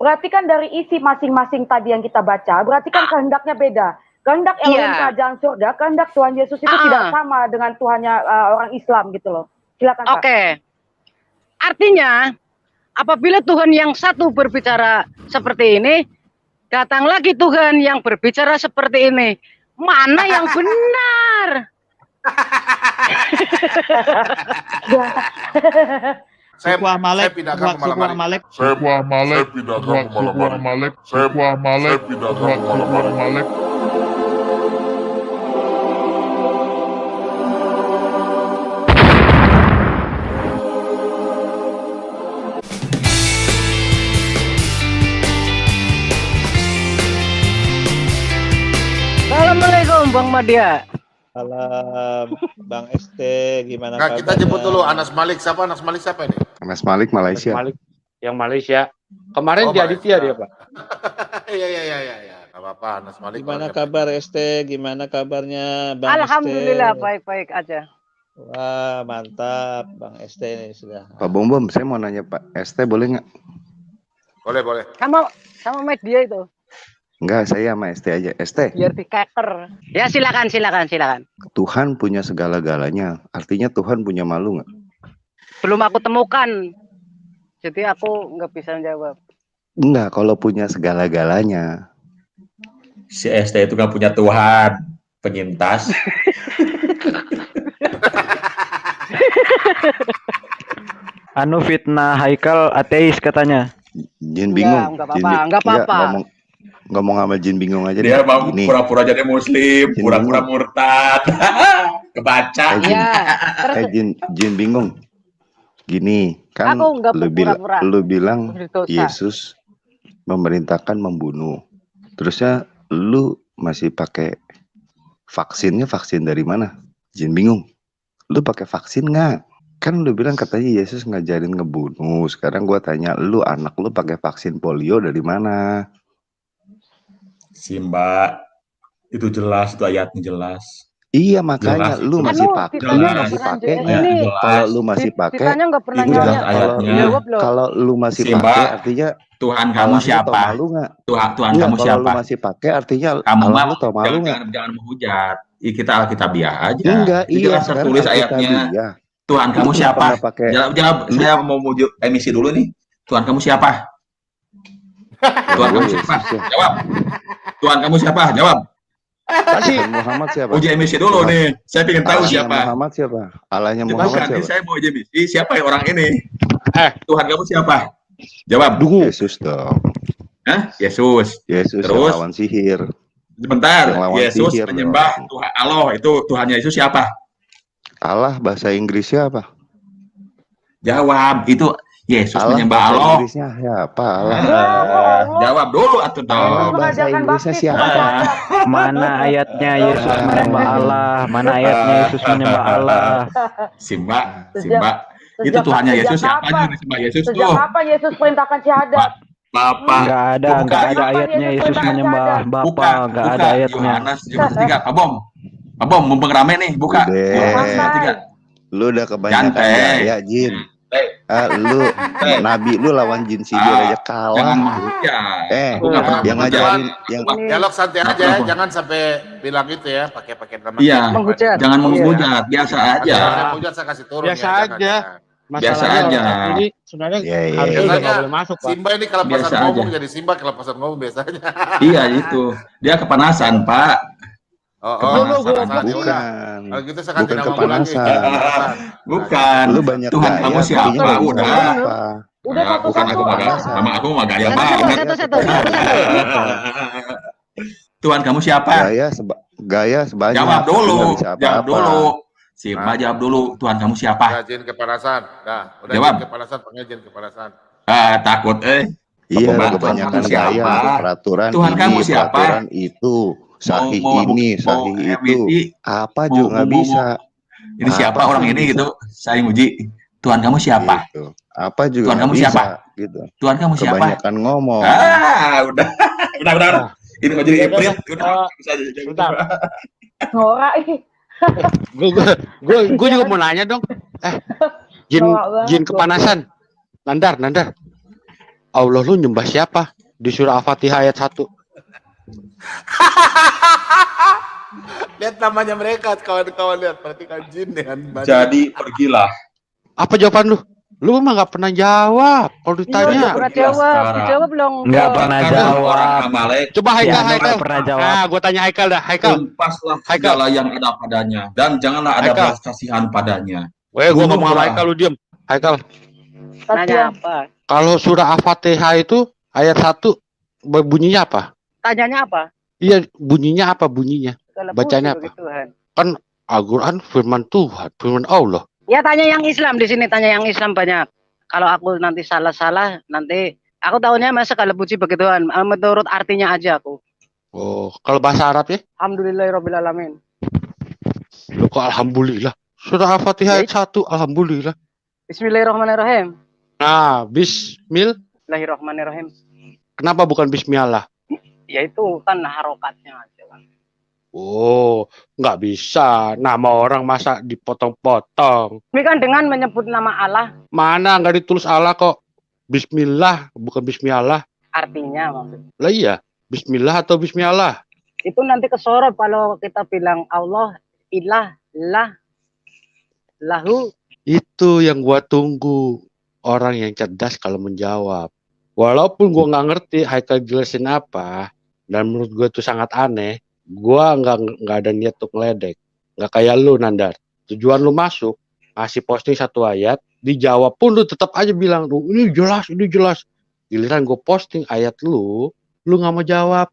berarti kan dari isi masing-masing tadi yang kita baca, berarti kan kehendaknya beda. Kehendak Elohim kerajaan surga, kehendak Tuhan Yesus itu tidak sama dengan Tuhannya orang Islam gitu loh. Silakan Pak. Oke. Artinya, apabila Tuhan yang satu berbicara seperti ini, datang lagi Tuhan yang berbicara seperti ini. Mana yang benar? Saya pindahkan ke malam Malik. Assalamualaikum Bang Madia. Salam Bang ST, gimana kabarnya? Kita jemput dulu Anas Malik. Siapa Anas Malik siapa ini? Anas Malik Malaysia. Anas Malik yang Malaysia. Kemarin di Aditya dia, Pak. Iya. Enggak apa-apa Anas Malik. Gimana kabar ST? Gimana kabarnya Bang Alhamdulillah ST? baik-baik aja. Wah, mantap Bang ST ini sudah. Pak Bom, saya mau nanya Pak ST boleh nggak? Boleh. Sama media itu. Enggak, saya sama ST aja. ST. Biar dikeker. Ya silakan. Tuhan punya segala-galanya. Artinya Tuhan punya malu nggak? Belum aku temukan. Jadi aku nggak bisa menjawab. Enggak, kalau punya segala-galanya. Si ST itu kan punya Tuhan, penyintas. Anu fitnah Haikal ateis katanya. Jin bingung. Enggak apa-apa. Ngomong sama Jin bingung aja. Dia mau pura-pura jadi muslim, pura-pura murtad. Kebaca. Jin bingung. Gini, kan lu bilang Yesus memerintahkan membunuh. Terusnya lu masih pakai vaksinnya, vaksin dari mana? Jin bingung. Lu pakai vaksin nggak? Kan lu bilang katanya Yesus ngajarin ngebunuh. Sekarang gua tanya, lu anak lu pakai vaksin polio dari mana? Simba, itu jelas, itu ayatnya jelas. Iya makanya jelas, lu masih pakai, kalau lu masih pakai, kalau lu masih pakai, artinya Tuhan kamu siapa? Tuhan kamu siapa? Kalau lu masih pakai, artinya kamu lu tau malu nggak? Jangan menghujat. Kita Alkitabiah aja. Enggak, iya. Tertulis ayatnya. Tuhan kamu siapa? Jawab. Saya mau mujuk emisi dulu nih. Tuhan kamu siapa? Tuhan kamu siapa? Jawab. Tuhan kamu siapa? Jawab. Kasih Muhammad siapa? Uji emisi dulu nih. Saya ingin tahu siapa. Muhammad siapa? Allahnya Muhammad siapa? Saya mau uji emisi. Siapa orang ini? Tuhan kamu siapa? Jawab. Yesus dong. Hah? Yesus. Terus yang lawan sihir. Sebentar. Yesus menyembah Tuhan Allah. Itu Tuhannya Yesus siapa? Allah bahasa Inggrisnya apa? Jawab. Itu Yesus Allah menyembah bahasa Allah. Inggrisnya siapa? Allah. Jawab dulu atuh dong. Allah bahasa Inggrisnya siapa? Mana ayatnya Yesus menyembah Allah? Mana ayatnya Yesus menyembah Allah? Simba. Itu Tuhannya Yesus siapa aja disembah Yesus tuh? Sejak kapan Yesus perintahkan syahadat? Bapak. Enggak ada ayatnya Yesus menyembah Bapa, enggak ada ayatnya. Yohanes 3. Pak Bom, mumpung rame nih, buka. Lu udah kebanyakan ya, Jin. Lu nabi lu lawan jin sihir aja kalah. Yang ngajarin yang dialog santai aja, jangan sampai bilang gitu ya, pakai nama. Iya, jangan menghujat, biasa aja. Menghujat saya kasih turun. Biasa aja. Biasa aja. Ini sebenarnya harusnya nggak boleh masuk, Pak. Simba ini kalau pasar ngomong jadi Simba kalau pasar ngomong biasanya. Iya itu, dia kepanasan Pak. bukan. Kalau gitu saya ganti nama kepanasan. Bukan. Lu banyak Tuhan kamu siapa? Udah bukan aku gaya. Nama aku mah gaya banget. Satu. Tuhan kamu siapa? Gaya sebanyak. Jawab dulu. Simba jawab dulu. Tuhan kamu siapa? Jin kepanasan. Dah, udah jawab. Jin kepanasan, panggil Jin kepanasan. Takut Iya, kebanyakan gaya peraturan Tuhan ini, kamu siapa? peraturan itu, sahih ini, sahih itu. Apa juga nggak bisa. Ini siapa orang ini gitu? Saya uji. Tuhan kamu siapa? Gitu. Apa juga Tuhan kamu bisa, siapa? gitu. Tuhan kamu siapa? Kebanyakan ngomong. Udah. Ini mau jadi April. Bentar. Norak ini. Gue juga mau nanya dong. Jin kepanasan. Nandar. Allah lu nyembah siapa? Di surah Al-Fatihah ayat 1. Lihat namanya mereka, kawan-kawan, lihat. Perhatikan jin dengan badan. Jadi pergilah. Apa jawaban lu? Lu emang gak pernah jawab. Kalau Iya, ditanya. udah pernah jawab. Dijawab belum? Nggak pernah Karena jawab. orang Amalek, Coba Haikal, Anu Haikal. nggak pernah jawab. Nah, gue tanya Haikal dah. Haikal. lepaslah Haikal. segala yang ada padanya dan janganlah ada Haikal. belas kasihan padanya. Weh, gue ngomong sama Bunuhlah. Haikal, lu diem. Haikal. Nanya apa? Kalau surah Al-Fatihah itu ayat 1 bunyinya apa? Tanyanya apa? Iya, bunyinya apa bunyinya? Segala Bacanya puji apa? bagi Tuhan. Kan Al-Quran firman Tuhan, firman Allah. Ya tanya yang Islam di sini, tanya yang Islam banyak. Kalau aku nanti salah-salah, nanti aku tahunya masa segala puji bagi Tuhan. Menurut artinya aja aku. Oh, kalau bahasa Arab ya? Alhamdulillahirobbilalamin. Loh, kok alhamdulillah. Surah Al-Fatihah ayat 1, alhamdulillah. Bismillahirrahmanirrahim. Nah, bismil. Bismillahirrahmanirrahim. Kenapa bukan bismillah? Ya itu kan harokatnya aja kan. Oh, nggak bisa. Nama orang masa dipotong-potong. Ini kan dengan menyebut nama Allah, Mana nggak ditulis Allah kok? Bismillah, bukan bismillah. artinya maksudnya. Lah iya, bismillah atau bismillah? Itu nanti kesorot kalau kita bilang Allah, ilah, lah, lahu. Itu yang gua tunggu. Orang yang cerdas kalau menjawab. Walaupun gua nggak ngerti Haikal jelasin apa, dan menurut gua itu sangat aneh, gua nggak ada niat untuk ngeledek. Nggak kayak lu, Nandar. Tujuan lu masuk, ngasih posting satu ayat, dijawab pun lu tetap aja bilang, ini jelas, ini jelas. Giliran gue posting ayat lu nggak mau jawab.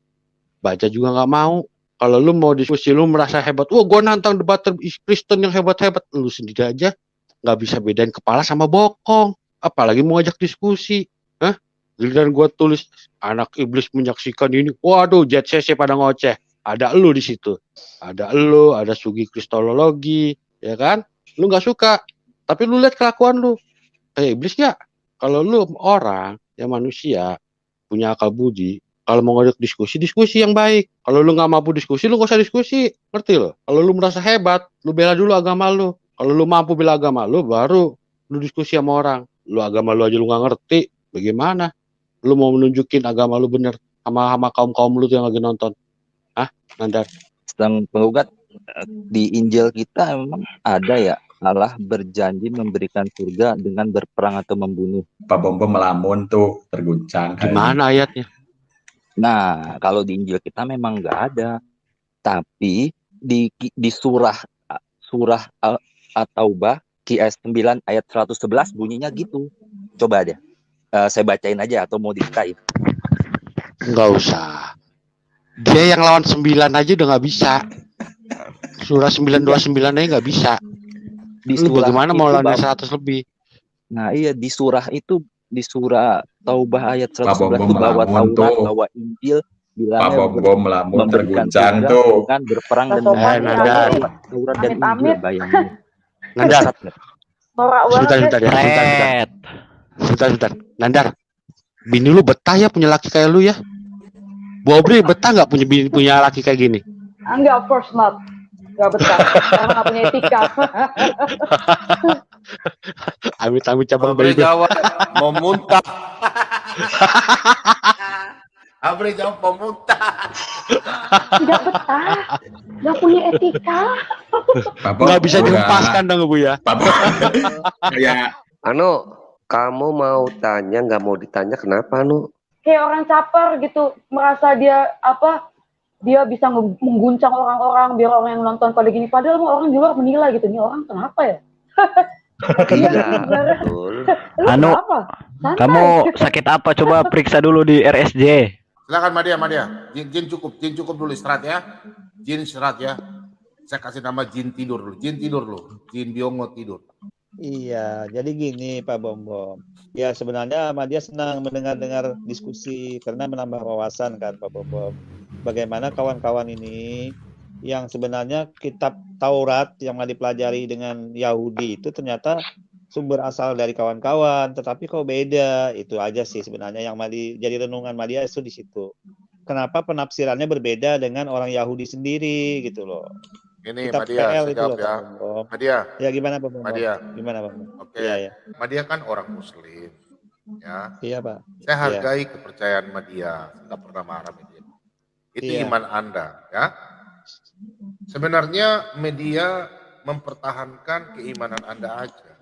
Baca juga nggak mau. Kalau lu mau diskusi, lu merasa hebat. Wah, gua nantang debater Kristen yang hebat-hebat. Lu sendiri aja nggak bisa bedain kepala sama bokong. Apalagi mau ajak diskusi. Hah? Giliran gua tulis, anak iblis menyaksikan ini. Waduh, jet CC pada ngoceh. Ada lu di situ. Ada lu, ada Sugi Kristologi. Ya kan? Lu nggak suka. Tapi lu lihat kelakuan lu. Kayak iblis nggak? Kalau lu orang, ya manusia, punya akal budi. Kalau mau ngajak diskusi yang baik. Kalau lu nggak mampu diskusi, lu nggak usah diskusi. Ngerti lo? Kalau lu merasa hebat, lu bela dulu agama lu. Kalau lu mampu bela agama lu, baru lu diskusi sama orang. Lu agama lu aja lu nggak ngerti, bagaimana? Lu mau menunjukin agama lu bener sama kaum lu tuh yang lagi nonton? Hah, Nandar? Sedang penggugat, di Injil kita memang ada ya, Allah berjanji memberikan surga dengan berperang atau membunuh. Pak Bombo melamun tuh, terguncang. Gimana ayatnya? Nah, kalau di Injil kita memang nggak ada. Tapi di surah At-Taubah QS 9 ayat 111 bunyinya gitu. Coba aja. Saya bacain aja atau mau diceritain? Nggak usah. Dia yang lawan 9 aja udah nggak bisa. Surah 929 aja nggak bisa. Di Lu surah bagaimana itu, mau lawan 100 lebih? Nah iya, di surah itu, di surah Taubah ayat 111 Bombo itu bahwa melamun Taurat, tuh. bahwa Injil Pak bilangnya Bombo melamun, memberikan terguncang surga tuh. dengan berperang dan Sopan membunuh. Nandar. Taurat dan Injil, Amit-amit. bayangin. Nandar, Sesat nggak? Norak banget sebentar ya, sebentar. Nandar, bini lu betah ya punya laki kayak lu ya? Bobri betah nggak punya laki kayak gini? Enggak, of course not. Enggak betah. Karena nggak punya etika. Amit-amit cabang Abri bayi. jawab mau muntah. Abri jawab mau muntah. Enggak betah. Enggak punya etika. Pak Bombo Nggak bisa udah. dihempaskan dong Bu ya? Pak Bombo kayak Kamu mau tanya, nggak mau ditanya, kenapa, Kayak orang caper gitu, merasa dia dia bisa mengguncang orang-orang biar orang yang nonton pada gini, padahal orang di luar menilai gitu, nih orang kenapa ya? Tidak, betul. Lu Anu, kenapa? Santai. Kamu sakit apa? Coba periksa dulu di RSJ. Silakan Madia. Jin cukup dulu istirahat ya. Jin istirahat ya. Saya kasih nama Jin tidur dulu. Jin Biongo tidur. Iya, jadi gini Pak Bombom. Ya sebenarnya Madia senang mendengar diskusi karena menambah wawasan kan Pak Bombom. Bagaimana kawan-kawan ini yang sebenarnya kitab Taurat yang dipelajari dengan Yahudi itu ternyata sumber asal dari kawan-kawan, tetapi kok beda. Itu aja sih sebenarnya yang jadi renungan Madia itu di situ. Kenapa penafsirannya berbeda dengan orang Yahudi sendiri gitu loh. Ini Kitab Madia, PL saya itu jawab loh, ya. Pak Bombom. Madia, Ya gimana Pak Bombom? Madia. Gimana Pak Bombom? Oke. Iya, ya. Madia kan orang Muslim. Ya. Iya, Pak. Saya Iya. hargai kepercayaan media, nggak pernah marah media. Itu Iya. iman Anda, ya. Sebenarnya media mempertahankan keimanan Anda aja.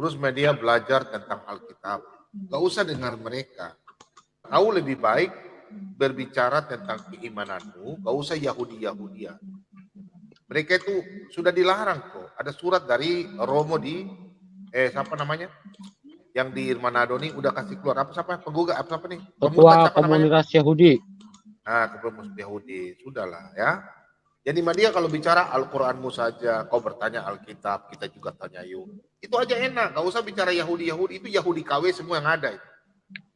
Terus media belajar tentang Alkitab. Gak usah dengar mereka. Kau lebih baik berbicara tentang keimananmu, gak usah Yahudi-Yahudian. Mereka itu sudah dilarang kok. Ada surat dari Romo di, siapa namanya? Yang di Manado nih udah kasih keluar. Siapa? Penggugat, apa nih? Ketua Komunitas Yahudi. Nah, ketua Yahudi. Sudahlah ya. Jadi media kalau bicara Al-Quranmu saja, kau bertanya Alkitab, kita juga tanya yuk. Itu aja enak, gak usah bicara Yahudi-Yahudi, itu Yahudi KW semua yang ada itu.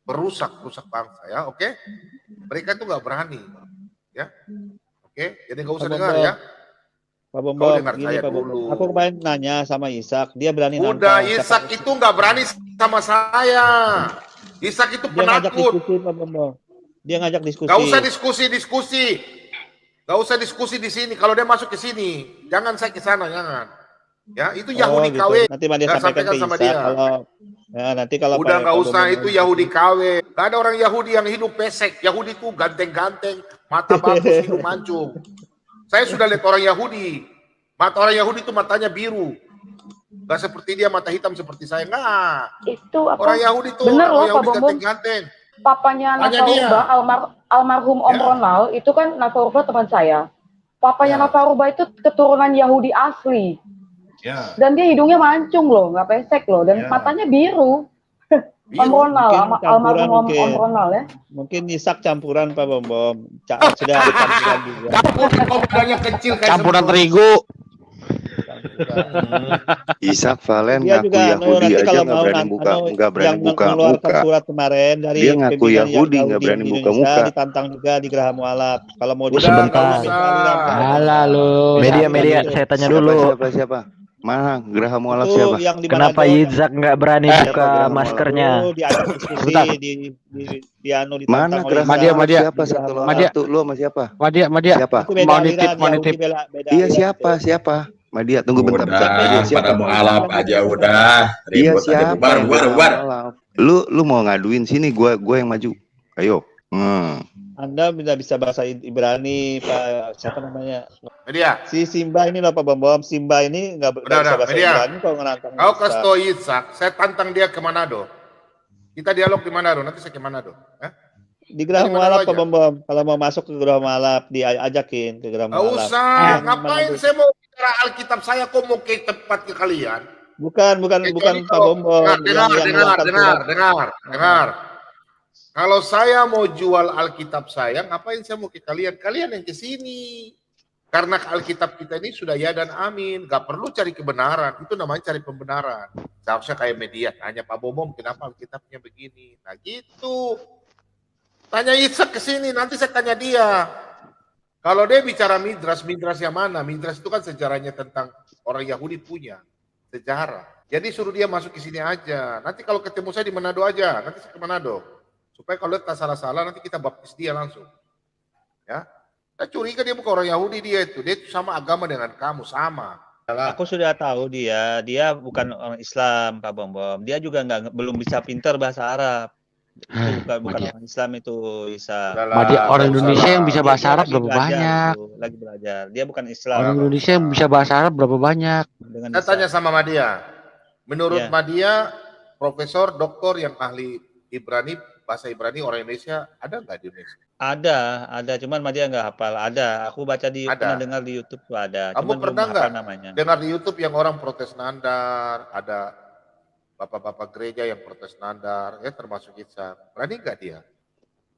Rusak bangsa ya, oke? Mereka itu gak berani, ya. Oke, jadi gak usah dengar ya. Pak Bombom, gini Pak Dulu. Bombom. Aku kemarin nanya sama Ishak, dia berani Udah, nantang. Ishak itu gak berani sama saya. Ishak itu Dia ngajak penakut. diskusi, Pak Bombom. Dia ngajak diskusi. Gak usah diskusi. Gak usah diskusi di sini. Kalau dia masuk ke sini, jangan saya ke sana, jangan. Ya, itu Yahudi gitu. KW. Nanti dia sampaikan ke sama Ishak dia. kalau ya, nanti kalau udah nggak usah itu diskusi. Yahudi KW. Gak ada orang Yahudi yang hidup pesek. Yahudi itu ganteng-ganteng, mata bagus, hidung mancung. Saya sudah lihat orang Yahudi. Mata orang Yahudi itu matanya biru. Gak seperti dia mata hitam seperti saya. Nggak. Itu apa? Orang Yahudi itu Bener loh, orang Yahudi Pak Bombom. ganteng-ganteng. Papanya Tanya Nasaruba, almarhum Om Ronald, itu kan Nasaruba teman saya. Papanya Nasaruba itu keturunan Yahudi asli. Ya. Dan dia hidungnya mancung loh, nggak pesek loh, dan matanya biru. Om Ronald, almarhum Om Ronald ya. Mungkin Ishak campuran Pak Bombom. Sudah ada campuran juga. Campurannya kecil kayak Campuran semut. terigu. Ishak Valen Dia ngaku juga Yahudi nanti aja kalau nggak mau berani buka, nggak berani yang buka mengeluarkan muka. surat kemarin dari Dia ngaku pimpinan Yahudi nggak berani di buka Indonesia, muka. ditantang juga di Geraha Mualaf. Kalau mau Udah, nggak usah. Alah lu. Media, saya tanya dulu. Siapa? Mana Geraha Mualaf Itu siapa? yang di Kenapa Manado, Yitzhak nggak berani Siapa buka Geraha maskernya? itu diajak diskusi di anu ditantang Mana oleh Geraha Madia, Mualaf Madia. siapa? Satu lawan Madia. satu. Lu sama siapa? Madia. Siapa? Itu beda Mau aliran, nitip. Yahudi beda Iya aliran. siapa? Madia, tunggu bentar. Udah, Siapa? pada mau alap aja udah. Iya Ribut aja, siapa? bubar. Lu mau ngaduin sini, gua yang maju. Ayo. Anda bisa bahasa Ibrani, Pak, siapa namanya? Media. Si Simba ini loh Pak Bombom. Simba ini nggak bisa bahasa Media. Ibrani kalau ngerantang. Kau kasih tau Ishak, saya tantang dia ke Manado. Kita dialog di Manado, nanti saya ke Manado. Di Geraha Di Manado Mualaf Pak aja. Bombom. Kalau mau masuk ke Geraha Mualaf, diajakin ke Geraha Gak Mualaf. usah, ngapain saya mau bicara Alkitab saya kok mau ke tempat ke kalian? Bukan Pak Bombom. Dengar. Kalau saya mau jual Alkitab saya, ngapain saya mau ke kalian? Kalian yang ke sini. Karena Alkitab kita ini sudah ya dan amin. Gak perlu cari kebenaran. Itu namanya cari pembenaran. Seharusnya kayak media. Tanya Pak Bombom, kenapa Alkitabnya begini? Nah gitu. Tanya Ishak ke sini, nanti saya tanya dia. Kalau dia bicara Midras yang mana? Midras itu kan sejarahnya tentang orang Yahudi punya. Sejarah. Jadi suruh dia masuk ke sini aja. Nanti kalau ketemu saya di Manado aja. Nanti saya ke Manado. Supaya kalau tak salah-salah nanti kita baptis dia langsung. Ya. Saya curiga dia bukan orang Yahudi dia itu. Dia itu sama agama dengan kamu, sama. Aku sudah tahu dia bukan orang Islam Pak Bombom. Dia juga belum bisa pintar bahasa Arab. Itu bukan orang Islam itu Isa. Madia, orang Indonesia yang bisa bahasa Arab berapa banyak? Lagi belajar. Dia bukan Islam. Orang Indonesia yang bisa bahasa Arab berapa banyak? Saya tanya sama Madia. Menurut Madia, profesor, doktor yang ahli Ibrani, bahasa Ibrani orang Indonesia ada nggak di Indonesia? Ada. Cuman Madia nggak hafal. Ada. Aku baca pernah dengar di YouTube tuh ada. Kamu cuman pernah belum hafal nggak namanya. dengar di YouTube yang orang protes nandar, ada bapak-bapak gereja yang protes nandar, ya termasuk Ishak. Berani nggak dia?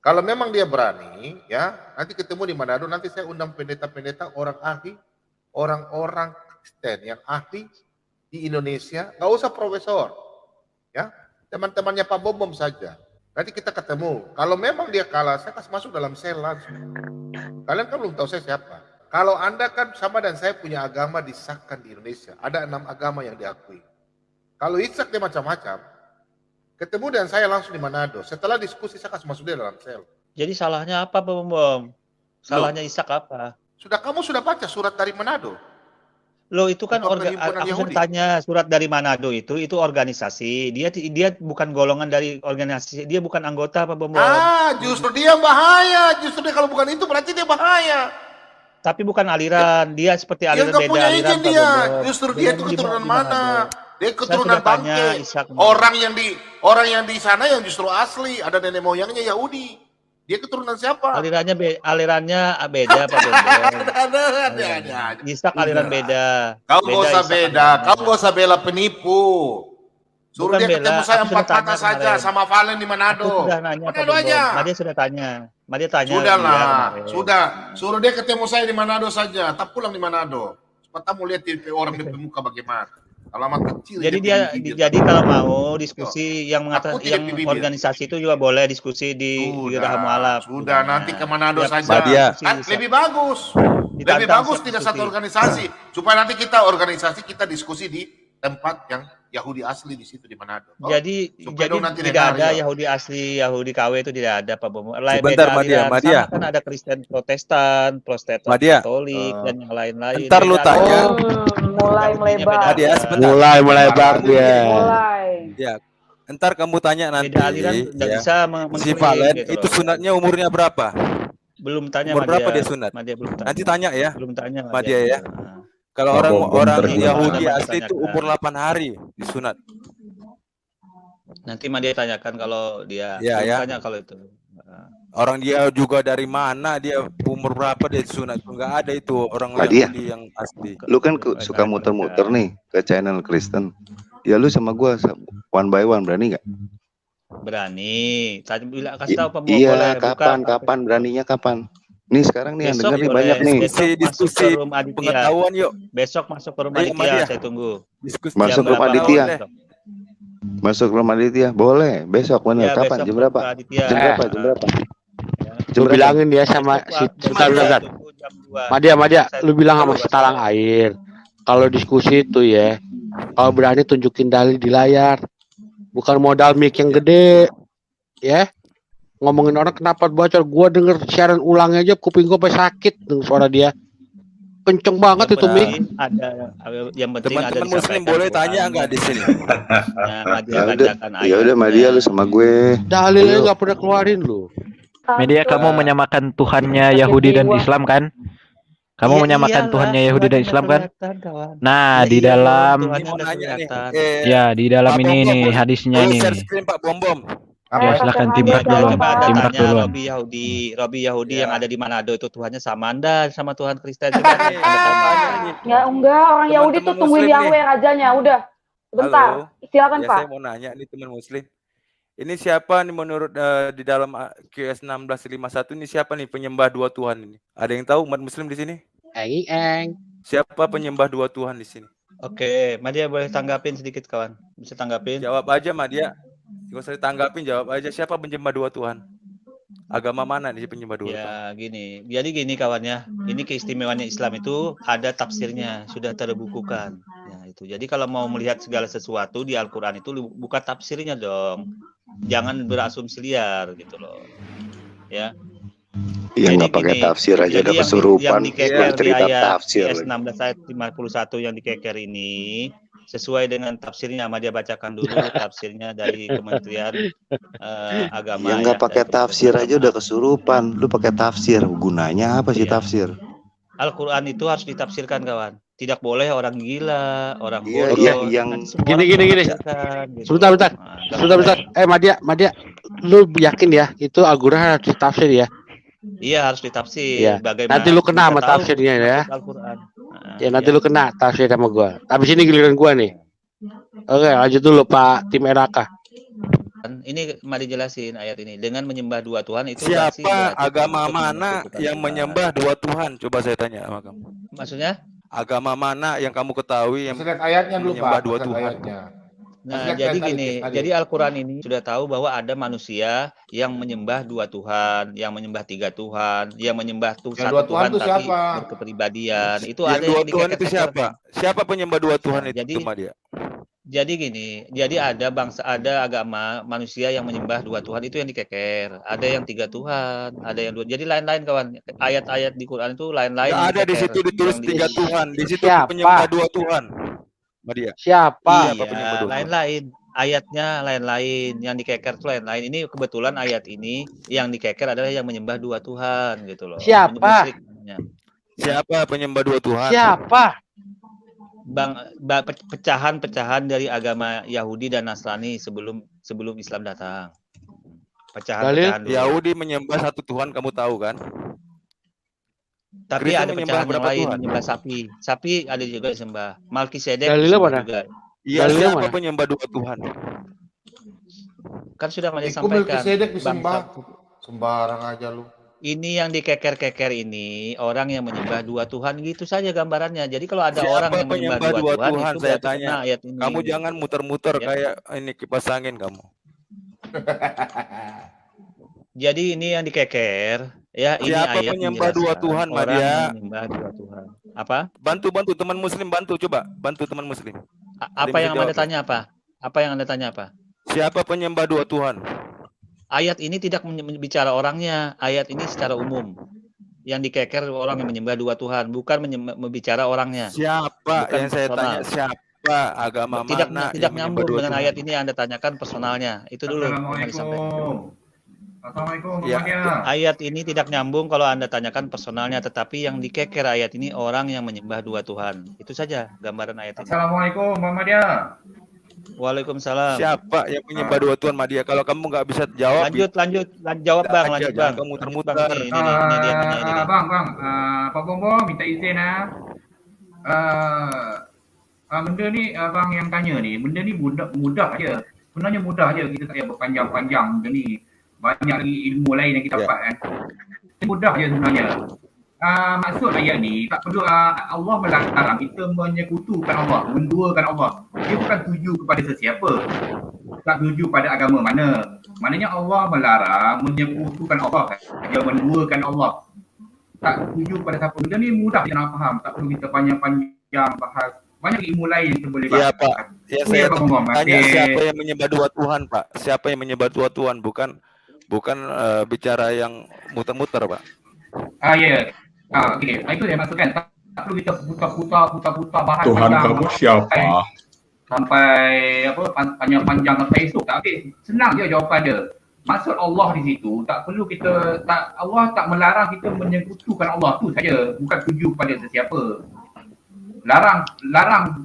Kalau memang dia berani, ya nanti ketemu di Manado, nanti saya undang pendeta-pendeta orang ahli, orang-orang Kristen yang ahli di Indonesia, nggak usah profesor, ya teman-temannya Pak Bombom saja. Nanti kita ketemu. Kalau memang dia kalah, saya kasih masuk dalam sel langsung. Kalian kan belum tahu saya siapa. Kalau Anda kan sama dan saya punya agama disahkan di Indonesia. Ada 6 agama yang diakui. Kalau Ishak dia macam-macam. Ketemu dan saya langsung di Manado. Setelah diskusi saya kasih masuk dia dalam sel. Jadi salahnya apa Pak Bombom? Salahnya Ishak apa? Kamu sudah baca surat dari Manado? Loh itu kan Ketua Perhimpunan aku Yahudi. sudah tanya surat dari Manado itu organisasi. Dia bukan golongan dari organisasi, dia bukan anggota apa Bom. Justru dia bahaya. Justru dia kalau bukan itu berarti dia bahaya. Tapi bukan aliran, dia seperti aliran Dia nggak beda punya aliran izin Pak dia. Bom. Justru dia itu keturunan mana? Dia keturunan bangke. Ishak. Orang yang di sana yang justru asli, ada nenek moyangnya Yahudi. Dia keturunan siapa? Alirannya beda Pak Bom. Ada. Ishak aliran beda. Kau nggak usah beda. Kau nggak usah bela penipu. Suruh Bukan dia ketemu saya aku sudah 4 mata saja kemarin. sama Valen di Manado. Aku sudah nanya Pak Manado Bom. aja. Madia sudah tanya. Madia tanya. Sudahlah, kemarin. sudah. Suruh dia ketemu saya di Manado saja. Tak pulang di Manado. Supaya kamu lihat DP orang di muka bagaimana. Alamat kecil. Jadi kalau mau diskusi yang mengatakan yang organisasi itu juga boleh diskusi di Rahamu Alaf. Sudah, nanti ke Manado saja. Kan lebih bagus. Lebih bagus tidak satu organisasi. Supaya nanti kita organisasi kita diskusi di tempat yang Yahudi asli di situ di Manado. Jadi tidak ada Yahudi asli, Yahudi KW itu tidak ada Pak Bomo. Sebentar Madia. Kan ada Kristen Protestan Katolik dan yang lain-lain. Ntar lu tanya. Mulai melebar. Madia, sebentar. Mulai melebar dia. Ya. Ntar kamu tanya nanti. Beda aliran tidak bisa si Valen gitu itu sunatnya umurnya berapa? Belum tanya Umur berapa dia sunat? belum tanya. Nanti tanya ya. Belum tanya Madia ya. Kalau orang Yahudi asli itu umur 8 hari disunat. Nanti Madia tanyakan kalau dia tanya kalau itu. Orang dia juga dari mana, dia umur berapa dia disunat. Enggak ada itu orang Yahudi yang asli. Lu kan suka muter-muter nih ke channel Kristen. Ya lu sama gua one by one berani nggak? Berani. Tadi bilang kasih tahu Pak. Iya, kapan beraninya kapan? Nih sekarang nih yang denger nih banyak nih. Diskusi pengetahuan yuk. Besok masuk ke rumah Aditya, saya tunggu. Masuk ke rumah Aditya. Masuk ke rumah Aditya, boleh. Besok bener. Kapan? Jam berapa? Jam berapa? Lu bilangin dia sama si sebentar. Madia, lu bilang sama si talang air. Kalau diskusi itu ya, kalau berani tunjukin dalil di layar. Bukan modal mic yang gede. Ya. Ngomongin orang kenapa bocor, gua denger siaran ulangnya aja kuping gua sakit denger suara dia. Kenceng banget itu mic. Ada yang penting teman-teman muslim boleh tanya enggak di sini? Ya udah Madia lu sama gue. Dalilnya enggak pernah keluarin lu. Media kamu menyamakan Tuhannya Yahudi dan Islam kan? Kamu menyamakan Tuhannya Yahudi dan Islam kan? Nah, di dalam di dalam ini nih hadisnya ini. Pak Bom. Ya silakan Timrak duluan. Robi Yahudi yang ada di Manado itu Tuhannya sama Anda sama Tuhan Kristen. Ya enggak, orang Yahudi tuh tungguin Yahweh rajanya. Udah, sebentar. Silakan Pak. Saya mau nanya nih teman muslim. Ini siapa nih menurut di dalam QS 1651 ini siapa nih penyembah dua Tuhan ini? Ada yang tahu umat muslim di sini? Siapa penyembah dua Tuhan di sini? Oke, Madia boleh tanggapin sedikit kawan. Bisa tanggapin? Jawab aja Madia. Gak usah ditanggapin, jawab aja siapa penyembah dua Tuhan? Agama mana nih penyembah dua Tuhan? Ya gini, jadi gini kawannya. Ini keistimewaannya Islam itu ada tafsirnya, sudah terbukukan. Ya itu. Jadi kalau mau melihat segala sesuatu di Al-Quran itu buka tafsirnya dong. Jangan berasumsi liar gitu loh. Ya. Yang nggak pakai tafsir aja udah kesurupan. Yang cerita tafsir. 16 ayat 51 yang dikeker ini sesuai dengan tafsirnya. Madia bacakan dulu tafsirnya dari Kementerian Agama. Yang nggak pakai tafsir aja udah kesurupan. Lu pakai tafsir, gunanya apa sih tafsir? Al-Quran itu harus ditafsirkan kawan. Tidak boleh orang gila, orang bodoh. Yang gini. Sebentar. Madia, lu yakin ya itu Al-Quran harus ditafsir ya? Iya harus ditafsir. Ya. Nanti lu kena sama tafsirnya ya. Ya nanti lu kena tafsir sama gua. Habis ini giliran gua nih. Oke, lanjut dulu Pak Tim Eraka. Ini mari jelasin ayat ini. Dengan menyembah dua Tuhan itu siapa agama mana yang menyembah dua Tuhan? Coba saya tanya sama kamu. Maksudnya? Agama mana yang kamu ketahui yang ayatnya dulu menyembah Pak, dua Tuhan? Nah, jadi gini, jadi Al-Quran ini sudah tahu bahwa ada manusia yang menyembah dua Tuhan, yang menyembah tiga Tuhan, yang menyembah satu Tuhan tapi berkepribadian. Itu yang ada dua yang Tuhan itu siapa? Siapa penyembah dua Tuhan itu? Jadi, dia. Jadi gini, jadi ada agama manusia yang menyembah 2 Tuhan itu yang dikeker. Ada yang 3 Tuhan, ada yang 2. Jadi lain-lain kawan. Ayat-ayat di Quran itu lain-lain Nggak yang ada di dikeker. situ ditulis Yang 3 Tuhan. Di situ Siapa? penyembah 2 Tuhan. Madia. Siapa? Siapa penyembah 2 Tuhan? Lain-lain. Ayatnya lain-lain, yang dikeker itu lain-lain. Ini kebetulan ayat ini yang dikeker adalah yang menyembah 2 Tuhan gitu loh. Siapa? Musyrik namanya. Siapa penyembah 2 Tuhan? Siapa? Pecahan-pecahan dari agama Yahudi dan Nasrani sebelum Islam datang. Pecahan-pecahan dulu. Yahudi menyembah 1 Tuhan, kamu tahu kan? Tapi Kristen ada menyembah pecahan yang berapa lain, Tuhan? menyembah sapi. Sapi ada juga disembah. Melkisedek Dalilnya disembah mana? juga. Iya, Dalilnya siapa mana? penyembah 2 Tuhan? Kan sudah Madia Iku sampaikan. Melkisedek disembah. Sembarang aja lu. Ini yang dikeker-keker ini orang yang menyembah 2 Tuhan, gitu saja gambarannya. Jadi kalau ada Siapa orang yang menyembah penyembah 2 2 Tuhan Tuhan? itu Saya berarti tanya. kena ayat ini. Kamu jangan muter-muter Ya. kayak ini kipas angin kamu. Jadi ini yang dikeker, ya ini Siapa ayat penyembah 2 menjelaskan Tuhan, orang Madia? yang menyembah 2 Tuhan. Apa? Bantu teman muslim, bantu coba. Bantu teman muslim. Ada Apa yang bisa Anda jawab, tanya apa? Apa yang Anda tanya apa? Siapa penyembah 2 Tuhan? Ayat ini tidak bicara orangnya, ayat ini secara umum. Yang dikeker orang yang menyembah 2 Tuhan, bukan membicara orangnya. Siapa Bukan yang saya personal. tanya? Siapa agama Tidak mana tidak yang menyembah nyambung 2 dengan Tuhan? ayat ini yang Anda tanyakan personalnya. Itu dulu yang harus disampaikan. Assalamualaikum, Ya. Muhammadiyah. Ayat ini tidak nyambung kalau Anda tanyakan personalnya, tetapi yang dikeker ayat ini orang yang menyembah 2 Tuhan. Itu saja gambaran ayat ini. Assalamualaikum, Muhammadiyah. Waalaikumsalam. Siapa yang menyembah 2 Tuhan, Madia? Kalau kamu nggak bisa jawab, Lanjut, jawab Bang, lanjut Bang. Jangan kamu Lanjut, muter-muter. Bang. Ini dia nanya ini. Bang, Pak Bombo minta izin benda ni abang yang tanya ni, benda ni mudah aja. Sebenarnya mudah aja, kita tak payah berpanjang-panjang benda ni. Banyak lagi ilmu lain yang kita dapat kan. Mudah aja sebenarnya. Maksud ayat ni tak perlu Allah melarang kita menyekutukan Allah, menduakan Allah. Dia bukan tuju kepada sesiapa. Tak tuju pada agama mana. Maknanya Allah melarang menyekutukan Allah, dia menduakan Allah. Tak tuju pada siapa. Benda ni mudah kita nak faham, tak perlu kita panjang-panjang bahas. Banyak ilmu lain yang kita boleh bahas. Ya Pak, ya saya tanya siapa yang menyembah 2 Tuhan Pak? Siapa yang menyembah 2 Tuhan? Bukan bicara yang muter-muter Pak. Ya. Okey. Itu yang maksudkan. Tak perlu kita putar bahas. Tuhan kamu siapa? Sampai panjang-panjang sampai esok. Tak okey. Senang je jawapan dia. Maksud Allah di situ tak perlu Allah tak melarang kita menyekutukan Allah tu saja, bukan tuju kepada sesiapa. Larang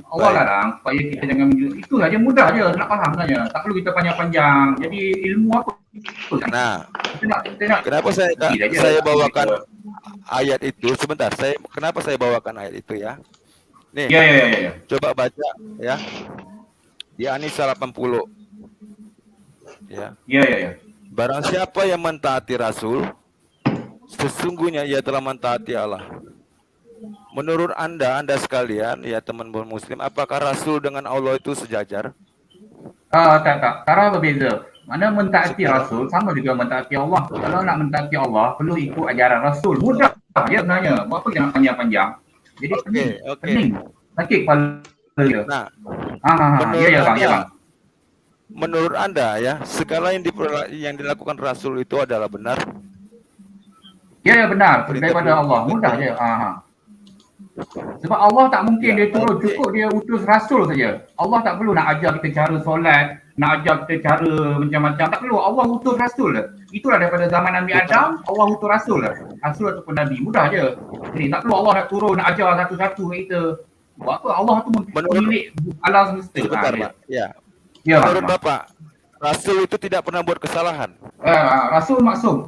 Allah larang supaya kita jangan itu saja, mudah je nak faham saja. Tak perlu kita panjang-panjang. Jadi ilmu apa? Nah, kita nak kenapa saya bawakan ayat itu? Sebentar, kenapa saya bawakan ayat itu ya? Nih, ya. Coba baca ya. Di An-Nisa 80. Ya. Barang siapa yang mentaati Rasul, sesungguhnya ia telah mentaati Allah. Menurut Anda sekalian, ya teman muslim, apakah Rasul dengan Allah itu sejajar? Tak. Cara berbeza. Mana mentaati Rasul sama juga mentaati Allah. Kalau nak mentaati Allah, perlu ikut ajaran Rasul. Mudah je sebenarnya. Buat apa kita nak panjang-panjang? Jadi pening. Sakit kepala dia. Nah, Bang. Menurut Anda ya, segala yang dilakukan Rasul itu adalah benar? Ya, benar. Daripada Allah. Mudah je. Sebab Allah tak mungkin dia turun, cukup dia utus Rasul saja. Allah tak perlu nak ajar kita cara solat, nak ajar kita cara macam-macam. Tak perlu. Allah utus Rasul. Itulah daripada zaman Nabi Adam, Allah utus Rasul. Rasul ataupun Nabi. Mudah je. Jadi tak perlu Allah nak turun, nak ajar satu-satu kat kita. Buat apa? Allah tu pemilik alam semesta. Sebentar, Pak. Ya. Menurut Bapak, Rasul itu tidak pernah buat kesalahan. Rasul maksum.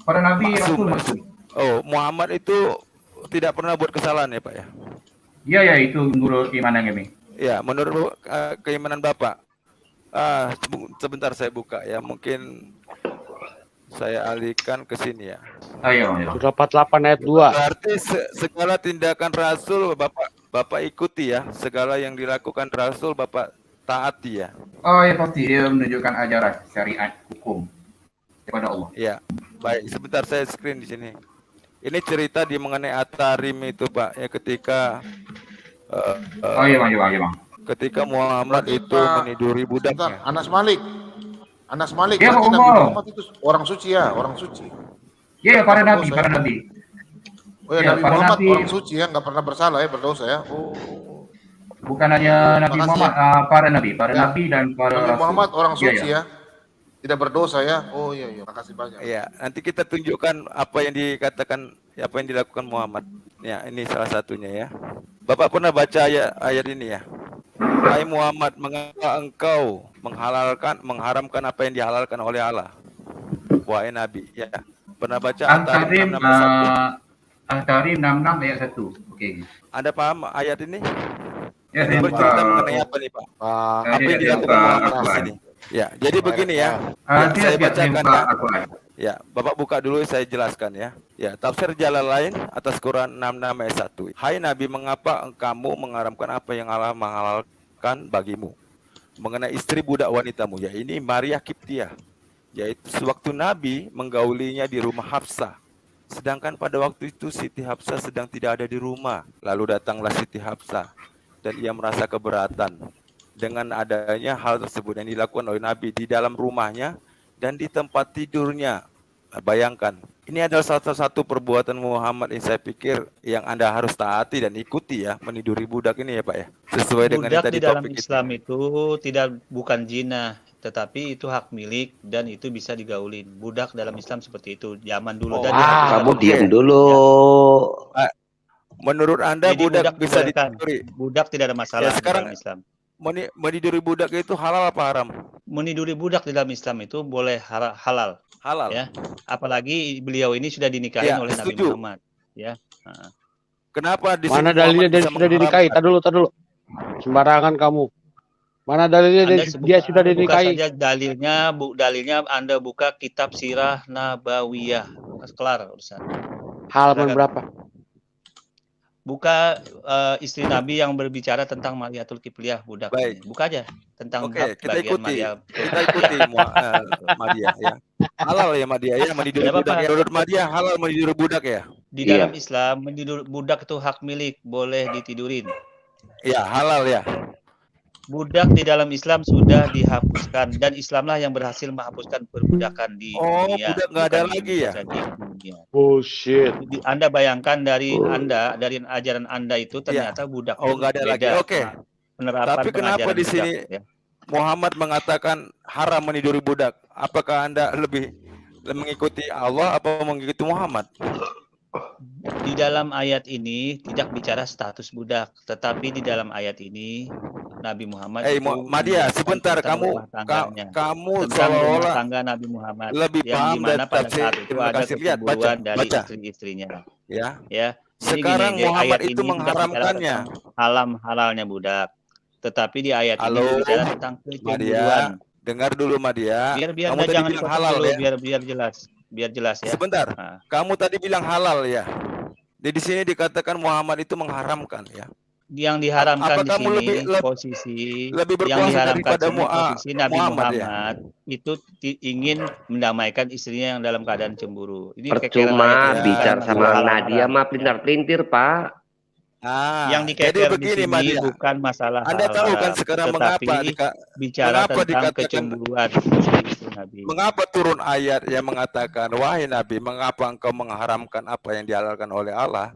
Para Nabi Rasul maksum. Oh, Muhammad itu tidak pernah buat kesalahan ya Pak ya? Ya, itu menurut keimanan kami. Ya, menurut keimanan Bapak. Sebentar saya buka ya, mungkin saya alihkan ke sini ya. Ayo. 48 ayat 2. Berarti segala tindakan Rasul Bapak ikuti ya, segala yang dilakukan Rasul Bapak taati ya. Oh ya, pasti dia menunjukkan ajaran syariat hukum daripada Allah. Ya, baik. Sebentar saya screen di sini. Ini cerita di mengenai At-Tarim itu Pak ya, ketika Bang. ketika Muhammad Berarti itu meniduri budaknya. Anas Malik. Anas Malik, Ya, berarti Pak Nabi Umar. Muhammad itu orang suci ya, orang suci. Ya, para Nggak nabi, berdosa para ya. nabi. Oh ya, Ya, Nabi para Muhammad nabi. orang suci ya, nggak pernah bersalah ya, berdosa ya. Oh. Bukan hanya Nabi Makasih Muhammad, para nabi, para Ya. nabi dan para Nabi rasul. Muhammad orang Ya, suci ya. Tidak berdosa ya. Oh iya iya, makasih banyak. Ya, nanti kita tunjukkan apa yang dikatakan, apa yang dilakukan Muhammad. Ya, ini salah satunya ya. Bapak pernah baca ayat ini ya? Hai Muhammad, mengapa engkau mengharamkan apa yang dihalalkan oleh Allah? Wahai Nabi, ya. Pernah baca Al-Tahrim 661? Al-Tahrim 66 ayat 1. Oke. Anda paham ayat ini? Ya, Ini saya bercerita buka. mengenai apa nih Pak? Apa yang Saya dilakukan buka Muhammad di Al-Quran. sini? Ya, jadi begini ya. Tidak, Saya biar saya bacakan buka ya. Al-Quran. Ya, Bapak buka dulu, saya jelaskan ya. Ya, tafsir Jalalain atas Quran 66 ayat 1. Hai Nabi, mengapa kamu mengharamkan apa yang Allah menghalalkan bagimu? Mengenai istri budak wanitamu, ya ini Maria Kiptiah. Yaitu sewaktu Nabi menggaulinya di rumah Hafsah. Sedangkan pada waktu itu Siti Hafsah sedang tidak ada di rumah. Lalu datanglah Siti Hafsah dan ia merasa keberatan dengan adanya hal tersebut yang dilakukan oleh Nabi di dalam rumahnya dan di tempat tidurnya. Nah, bayangkan, ini adalah salah satu perbuatan Muhammad yang saya pikir yang Anda harus taati dan ikuti ya, meniduri budak ini ya Pak ya. Sesuai dengan yang Budak tadi di dalam topik Islam itu bukan zina, tetapi itu hak milik dan itu bisa digaulin. Budak dalam Islam seperti itu zaman dulu dan Kamu diam dulu. Menurut Anda Jadi budak bisa dibolehkan. ditiduri? Budak tidak ada masalah Ya, sekarang di dalam Islam. meniduri budak itu halal apa haram? Meniduri budak di dalam Islam itu boleh halal. Halal. Ya. Apalagi beliau ini sudah dinikahi Ya, oleh Nabi setuju. Muhammad. Ya. Kenapa di Mana sini dalilnya Muhammad dia bisa sudah dinikahi? mengharamkan? Tar dulu. Sembarangan kamu. Mana dalilnya dia sudah Anda buka dinikahi? saja dalilnya Anda buka kitab Sirah Nabawiyah. Kelar urusan. Halaman berapa? Buka istri Nabi yang berbicara tentang Mariatul Kipliyah budak. Baik. Buka aja tentang Oke, kita bagian ikuti. Maria. Kita ikuti Madia ya. Halal ya Madia ya, meniduri Ya, Bapak. budak ya. Menurut Madia halal meniduri budak ya? Di dalam Islam menidur budak itu hak milik, boleh ditidurin. Ya, halal ya. Budak di dalam Islam sudah dihapuskan dan Islamlah yang berhasil menghapuskan perbudakan di dunia. Budak nggak ada bukan di lagi ya? saja di dunia. Bullshit. Anda bayangkan dari dari ajaran Anda itu ternyata budak Oh, itu nggak ada lagi. beda. Oke. Penerapan Tapi kenapa pengajaran di budak, sini ya. Muhammad mengatakan haram meniduri budak? Apakah Anda lebih mengikuti Allah atau mengikuti Muhammad? Di dalam ayat ini tidak bicara status budak, tetapi di dalam ayat ini Nabi Muhammad Madia, sebentar, kamu tentang seolah-olah rumah tangga Nabi Muhammad lebih yang paham dimana dari pada tafsir. saat itu Terima ada kasih. Lihat, kecemburuan dari baca. istri-istrinya. Ya. Jadi Sekarang gini, Muhammad ayat itu ini tidak bicara mengharamkannya. tentang halalnya budak, tetapi di ayat ini Halo, bicara tentang kecemburuan. Madia, dengar dulu Madia. Biar Kamu tadi jangan bilang dipotong halal dulu, ya. biar jelas ya. Sebentar. Kamu tadi bilang halal ya. Di sini dikatakan Muhammad itu mengharamkan ya. Yang diharamkan Apa di kamu sini posisi yang berkuasa diharamkan daripada sini posisi Nabi Muhammad Muhammad itu ingin mendamaikan istrinya yang dalam keadaan cemburu. Ini Percuma bicara sama Nadia mah pelintir-pelintir, Pak. Yang dikeker di sini Madia, bukan masalah Anda tahu kan sekarang tetapi bicara tentang kecemburuan istri Nabi. Mengapa turun ayat yang mengatakan, wahai Nabi, mengapa engkau mengharamkan apa yang dihalalkan oleh Allah?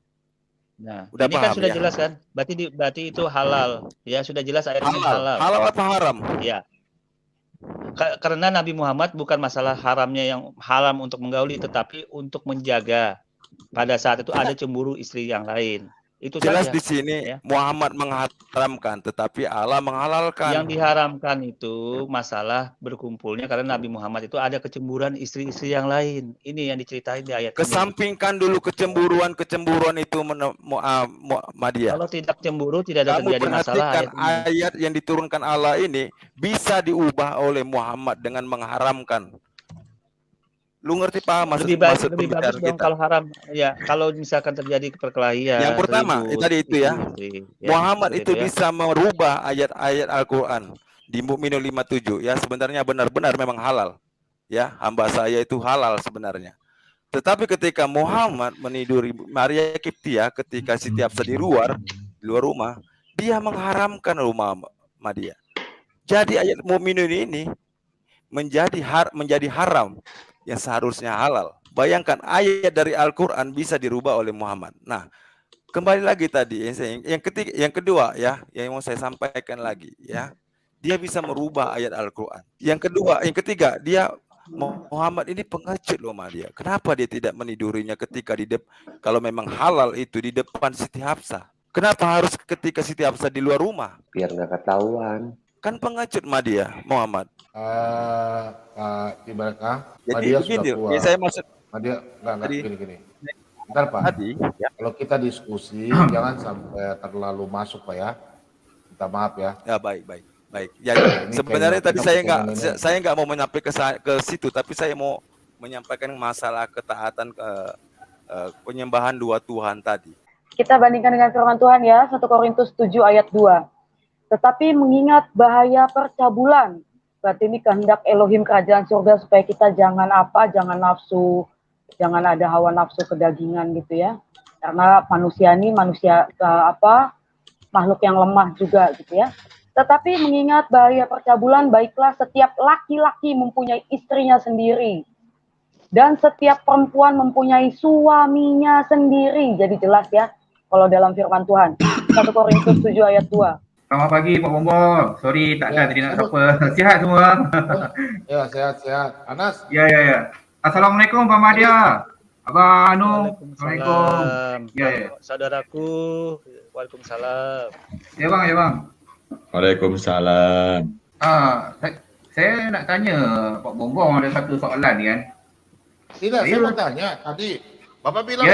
Nah, udah ini paham, kan sudah ya? jelas kan? Berarti itu halal. Ya, sudah jelas ayat ini halal. Halal apa haram? Ya. Karena Nabi Muhammad bukan masalah haramnya yang haram untuk menggauli, tetapi untuk menjaga pada saat itu ada cemburu istri yang lain. Itu jelas saja. Di sini ya. Muhammad mengharamkan, tetapi Allah menghalalkan. Yang diharamkan itu masalah berkumpulnya karena Nabi Muhammad itu ada kecemburuan istri-istri yang lain. Ini yang diceritain di ayat Kesampingkan dulu kecemburuan itu Madia. Kalau tidak cemburu tidak ada terjadi masalah. Ayat yang diturunkan Allah ini bisa diubah oleh Muhammad dengan mengharamkan. Lu ngerti paham lebih bagus dong kalau haram ya, kalau misalkan terjadi perkelahian. Yang pertama tadi itu ya, Muhammad itu bisa merubah ayat-ayat Al-Quran di Mukminun 57 ya, sebenarnya benar-benar memang halal ya, hamba saya itu halal sebenarnya. Tetapi ketika Muhammad meniduri Maria Kiptiah ketika Siti Hafsah di luar rumah, dia mengharamkan Madia. Jadi ayat mu'minun ini menjadi haram yang seharusnya halal. Bayangkan ayat dari Al-Quran bisa dirubah oleh Muhammad. Nah, kembali lagi tadi yang kedua ya, yang mau saya sampaikan lagi ya. Dia bisa merubah ayat Al-Quran. Yang ketiga, dia Muhammad ini pengecut loh sama dia. Kenapa dia tidak menidurinya ketika kalau memang halal itu di depan Siti Hafsah? Kenapa harus ketika Siti Hafsah di luar rumah? Biar nggak ketahuan. Kan pengecut sama dia, Muhammad. Pak Ibarakah, jadi begini, ya saya maksud Madia enggak gini. Bentar Pak. Tadi, ya. Kalau kita diskusi jangan sampai terlalu masuk Pak ya. Minta maaf ya. Ya baik. Ya, sebenarnya tadi saya nggak mau menyampaikan ke situ, tapi saya mau menyampaikan masalah ketaatan penyembahan dua Tuhan tadi. Kita bandingkan dengan firman Tuhan ya, 1 Korintus 7 ayat 2. Tetapi mengingat bahaya percabulan. Berarti ini kehendak Elohim kerajaan surga supaya kita jangan nafsu, jangan ada hawa nafsu kedagingan gitu ya. Karena manusia ini makhluk yang lemah juga gitu ya. Tetapi mengingat bahaya percabulan, baiklah setiap laki-laki mempunyai istrinya sendiri. Dan setiap perempuan mempunyai suaminya sendiri. Jadi jelas ya, kalau dalam firman Tuhan. 1 Korintus 7 ayat 2. Selamat pagi Pak Bombom. Sorry tak ada tadi nak apa. Sihat semua? Ya, sehat. Anas? Ya. Assalamualaikum Pak Madia. Abang Anu. Assalamualaikum. Ya. Saudaraku, waalaikumsalam. Ya bang. Waalaikumsalam. Saya nak tanya Pak Bombom ada satu soalan ni kan. Tidak, saya mau tanya tadi. Bapak bilang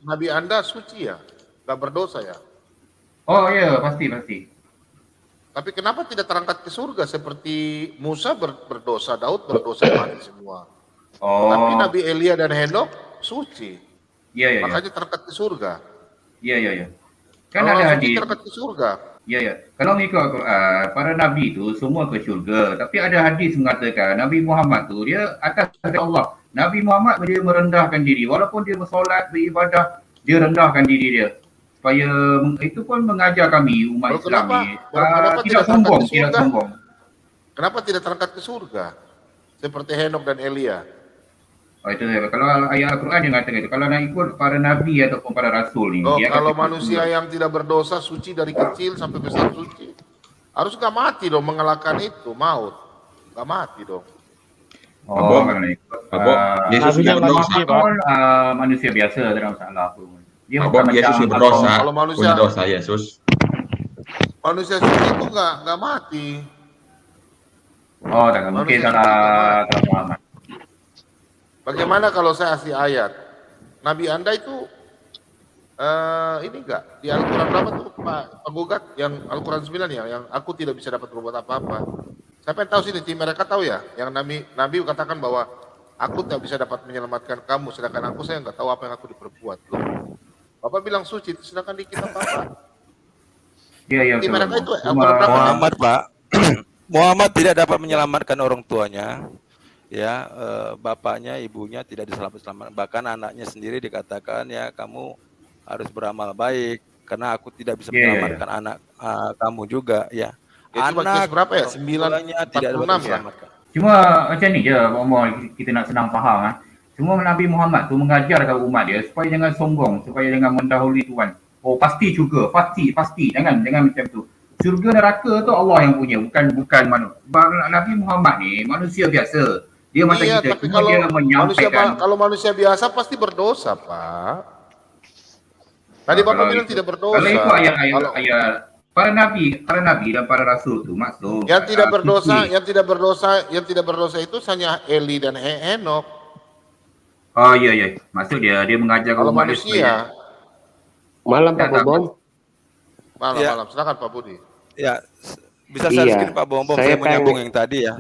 Nabi Anda suci ya? Gak berdosa ya? Oh iya, pasti. Tapi kenapa tidak terangkat ke surga seperti Musa berdosa, Daud berdosa, mati semua. Tapi Nabi Elia dan Henok suci. Iya. Makanya terangkat ke surga. Iya. Kan ada hadis terangkat ke surga. Ya. Kalau mengikut Al-Quran, para nabi itu semua ke syurga. Tapi ada hadis mengatakan Nabi Muhammad tu dia atas dari Allah. Nabi Muhammad dia merendahkan diri. Walaupun dia bersolat, beribadah, dia rendahkan diri dia. Supaya itu pun mengajar kami umat Islam ni tidak sombong. Kenapa tidak terangkat ke surga? Seperti Henok dan Elia. Itu kalau ayat Al-Quran dia mengatakan itu. Kalau nak ikut para nabi ataupun para rasul ni. Kalau manusia yang tidak berdosa suci dari kecil sampai besar suci. Harus gak mati dong mengalahkan itu, maut. Gak mati dong. Yesus tidak berdosa. Manusia biasa tidak masalah pun. Dia bukan Yesus berdosa. Kalau manusia dosa Yesus. Manusia suci itu nggak mati. Tak mungkin salah Muhammad. Bagaimana kalau saya kasih ayat? Nabi Anda itu ini enggak di Al-Quran berapa tuh Pak Penggugat yang Al-Quran 9 ya, yang aku tidak bisa dapat berbuat apa-apa. Siapa yang tahu sini? Tim mereka tahu ya? Yang Nabi katakan bahwa aku tak bisa dapat menyelamatkan kamu, sedangkan saya nggak tahu apa yang aku diperbuat. Loh. Bapak bilang suci, sedangkan di kita apa? Iya. Tim mereka itu Muhammad Pak. Muhammad tidak dapat menyelamatkan orang tuanya. Ya, bapaknya, ibunya tidak diselamatkan. Bahkan anaknya sendiri dikatakan ya kamu harus beramal baik karena aku tidak bisa menyelamatkan anak kamu juga ya. Anak berapa ya? 9 tidak dapat diselamatkan. Cuma macam ni je kita nak senang faham. Cuma Nabi Muhammad tu mengajarkan umat dia supaya jangan sombong, supaya jangan mendahului Tuhan. Pasti juga, pasti. Jangan macam tu. Syurga neraka tu Allah yang punya, bukan manusia. Nabi Muhammad ni manusia biasa. Dia macam kita, tapi cuma dia menyampaikan. Kalau manusia biasa pasti berdosa, Pak. Tadi Bapak bilang tidak berdosa. Kalau itu ayat para nabi dan para rasul tu maksud. Yang tidak berdosa itu hanya Eli dan Henok. Iya. Maksud dia mengajar kalau umat manusia. Malam Pak Bom. Malam. Silakan Pak Budi. Ya, bisa saya sedikit Pak Bom. Saya menyambung yang tadi ya.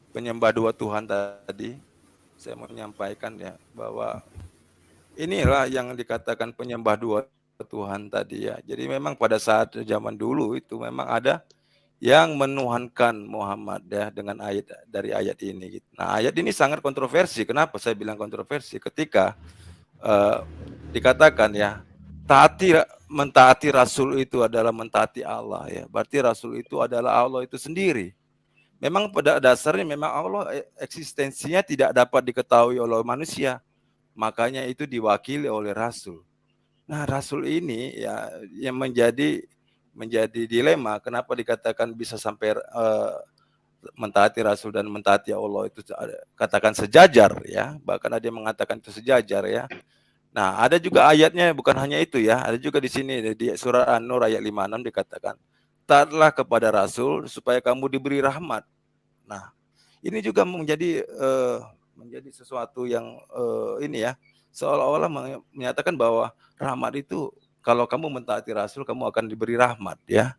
Penyembah dua Tuhan tadi. Saya mau menyampaikan ya bahwa inilah yang dikatakan penyembah dua Tuhan tadi ya. Jadi memang pada saat zaman dulu itu memang ada yang menuhankan Muhammad ya dengan dari ayat ini. Nah, ayat ini sangat kontroversi. Kenapa saya bilang kontroversi? Ketika dikatakan ya, taati mentaati Rasul itu adalah mentaati Allah ya. Berarti Rasul itu adalah Allah itu sendiri. Memang pada dasarnya memang Allah eksistensinya tidak dapat diketahui oleh manusia. Makanya itu diwakili oleh Rasul. Nah, Rasul ini ya yang menjadi dilema kenapa dikatakan bisa sampai mentaati Rasul dan mentaati Allah itu katakan sejajar ya. Bahkan ada yang mengatakan itu sejajar ya. Nah, ada juga ayatnya bukan hanya itu ya. Ada juga di sini di surah An-Nur ayat 56 dikatakan, "Taatlah kepada Rasul supaya kamu diberi rahmat." Nah, ini juga menjadi sesuatu yang ini ya, seolah-olah menyatakan bahwa rahmat itu kalau kamu mentaati Rasul kamu akan diberi rahmat ya.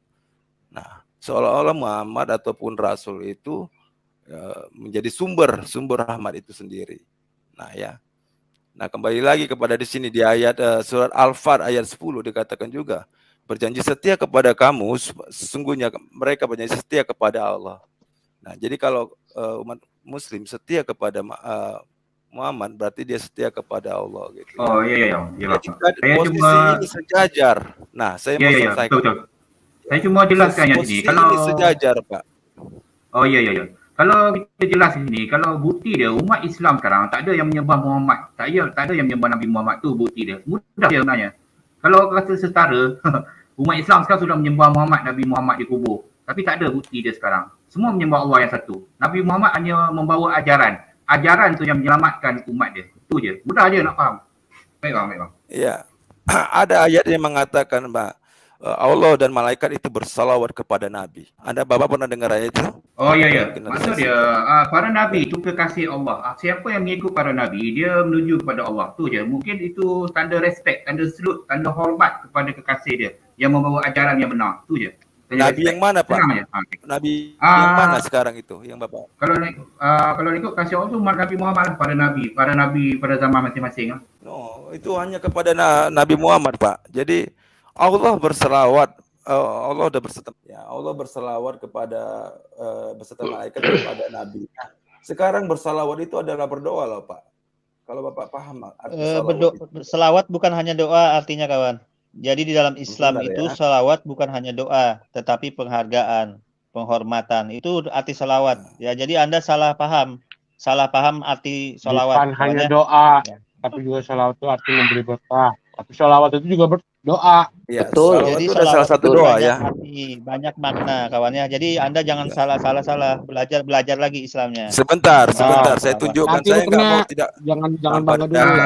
Nah, seolah-olah Muhammad ataupun Rasul itu menjadi sumber rahmat itu sendiri. Nah ya. Nah, kembali lagi kepada di sini di ayat surat Al-Fat ayat 10 dikatakan juga, berjanji setia kepada kamu, sesungguhnya mereka berjanji setia kepada Allah. Nah, jadi kalau umat Muslim setia kepada Muhammad, berarti dia setia kepada Allah. Gitu. Oh iya. Posisi ini sejajar. Nah, saya mau selesaikan. Betul. Saya cuma jelaskan yang ini. Kalau ini sejajar, Pak. Oh iya. Kalau kita jelas di sini, kalau bukti dia umat Islam sekarang tak ada yang menyembah Muhammad, tak ada yang menyembah Nabi Muhammad, tu bukti dia. Mudah dia sebenarnya. Kalau kata setara, umat Islam sekarang sudah menyembah Muhammad, Nabi Muhammad dikubur. Tapi tak ada bukti dia sekarang. Semua menyembah Allah yang satu. Nabi Muhammad hanya membawa ajaran. Ajaran tu yang menyelamatkan umat dia. Itu je. Mudah je nak faham. Baik bang. Iya. Ada ayat yang mengatakan, Mbak, Allah dan malaikat itu bersalawat kepada Nabi. Anda Bapak pernah dengar ayat itu? Oh iya. Maksud dia, para Nabi itu kekasih Allah. Siapa yang mengikut para Nabi, dia menuju kepada Allah. Tu je. Mungkin itu tanda respect, tanda salute, tanda hormat kepada kekasih dia. Yang membawa ajaran yang benar. Tu je. Nabi yang mana, Pak? Nabi yang mana sekarang itu, yang Bapak? Kalau ikut kasih Allah tu Nabi Muhammad, para Nabi pada zaman masing-masing. No, itu hanya kepada Nabi Muhammad, Pak. Jadi Allah berselawat, Allah udah Allah berselawat kepada beserta malaikat kepada Nabi. Sekarang berselawat itu adalah berdoa loh, Pak. Kalau Bapak paham selawat bukan hanya doa artinya, kawan. Jadi di dalam Islam itu selawat bukan hanya doa, tetapi penghargaan, penghormatan. Itu arti selawat. Ya, jadi Anda salah paham arti selawat. Bukan hanya doa, tapi juga selawat itu arti memberi berkah. Tapi selawat itu juga doa. Ya, betul. Jadi itu salah satu doa ya. Banyak makna kawannya. Jadi Anda jangan salah. Belajar lagi Islamnya. Sebentar. Saya tunjukkan. Saya enggak mau jangan bangga dulu.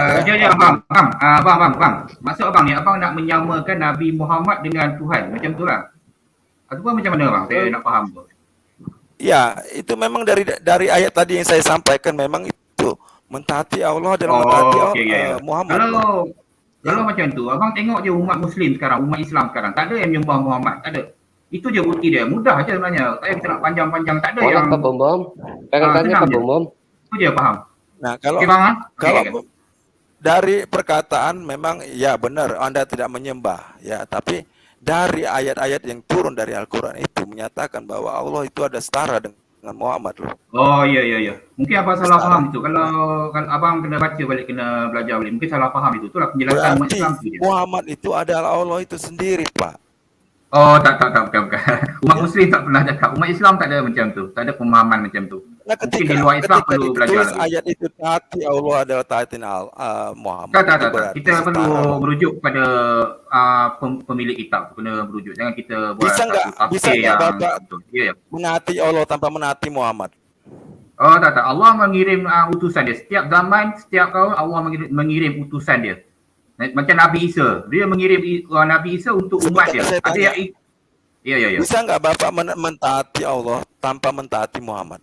Bang. Maksud abang ni, abang nak menyamakan Nabi Muhammad dengan Tuhan macam tu lah. Ataupun macam mana bang? Saya nak faham tu. Ya, itu memang dari ayat tadi yang saya sampaikan memang itu mentaati Allah dan mentaati Muhammad. Kalau macam tu, abang tengok je umat Muslim sekarang, umat Islam sekarang, tak ada yang menyembah Muhammad, tak ada. Itu je bukti dia, mudah je sebenarnya. Tak payah kita nak panjang-panjang, tak ada yang... Itu je faham. Nah, kalau dari perkataan memang ya benar Anda tidak menyembah, ya, tapi dari ayat-ayat yang turun dari Al-Quran itu menyatakan bahwa Allah itu ada setara dengan Muhammad loh. Oh iya. Mungkin abang salah faham itu. Kalau abang kena baca balik, kena belajar balik. Mungkin salah faham itu. Itulah penjelasan umat Islam itu. Muhammad itu adalah Allah itu sendiri, Pak. Oh, tak, bukan. Umat Muslim tak pernah cakap. Umat Islam tak ada macam tu. Tak ada pemahaman macam tu. Nah, ketika di luar Islam perlu belajar lagi. Ayat itu taati Allah adalah taati Muhammad. Tak. Kita perlu merujuk kepada pemilik kitab. Kena merujuk. Jangan kita buat bisa enggak Bapak menaati Allah tanpa menaati Muhammad? Oh, tak. Allah mengirim utusan dia. Setiap zaman, setiap kaum Allah mengirim utusan dia. Macam Nabi Isa. Dia mengirim Nabi Isa untuk umat dia. Ada yang Ya. Bisa enggak Bapak mentaati Allah tanpa mentaati Muhammad?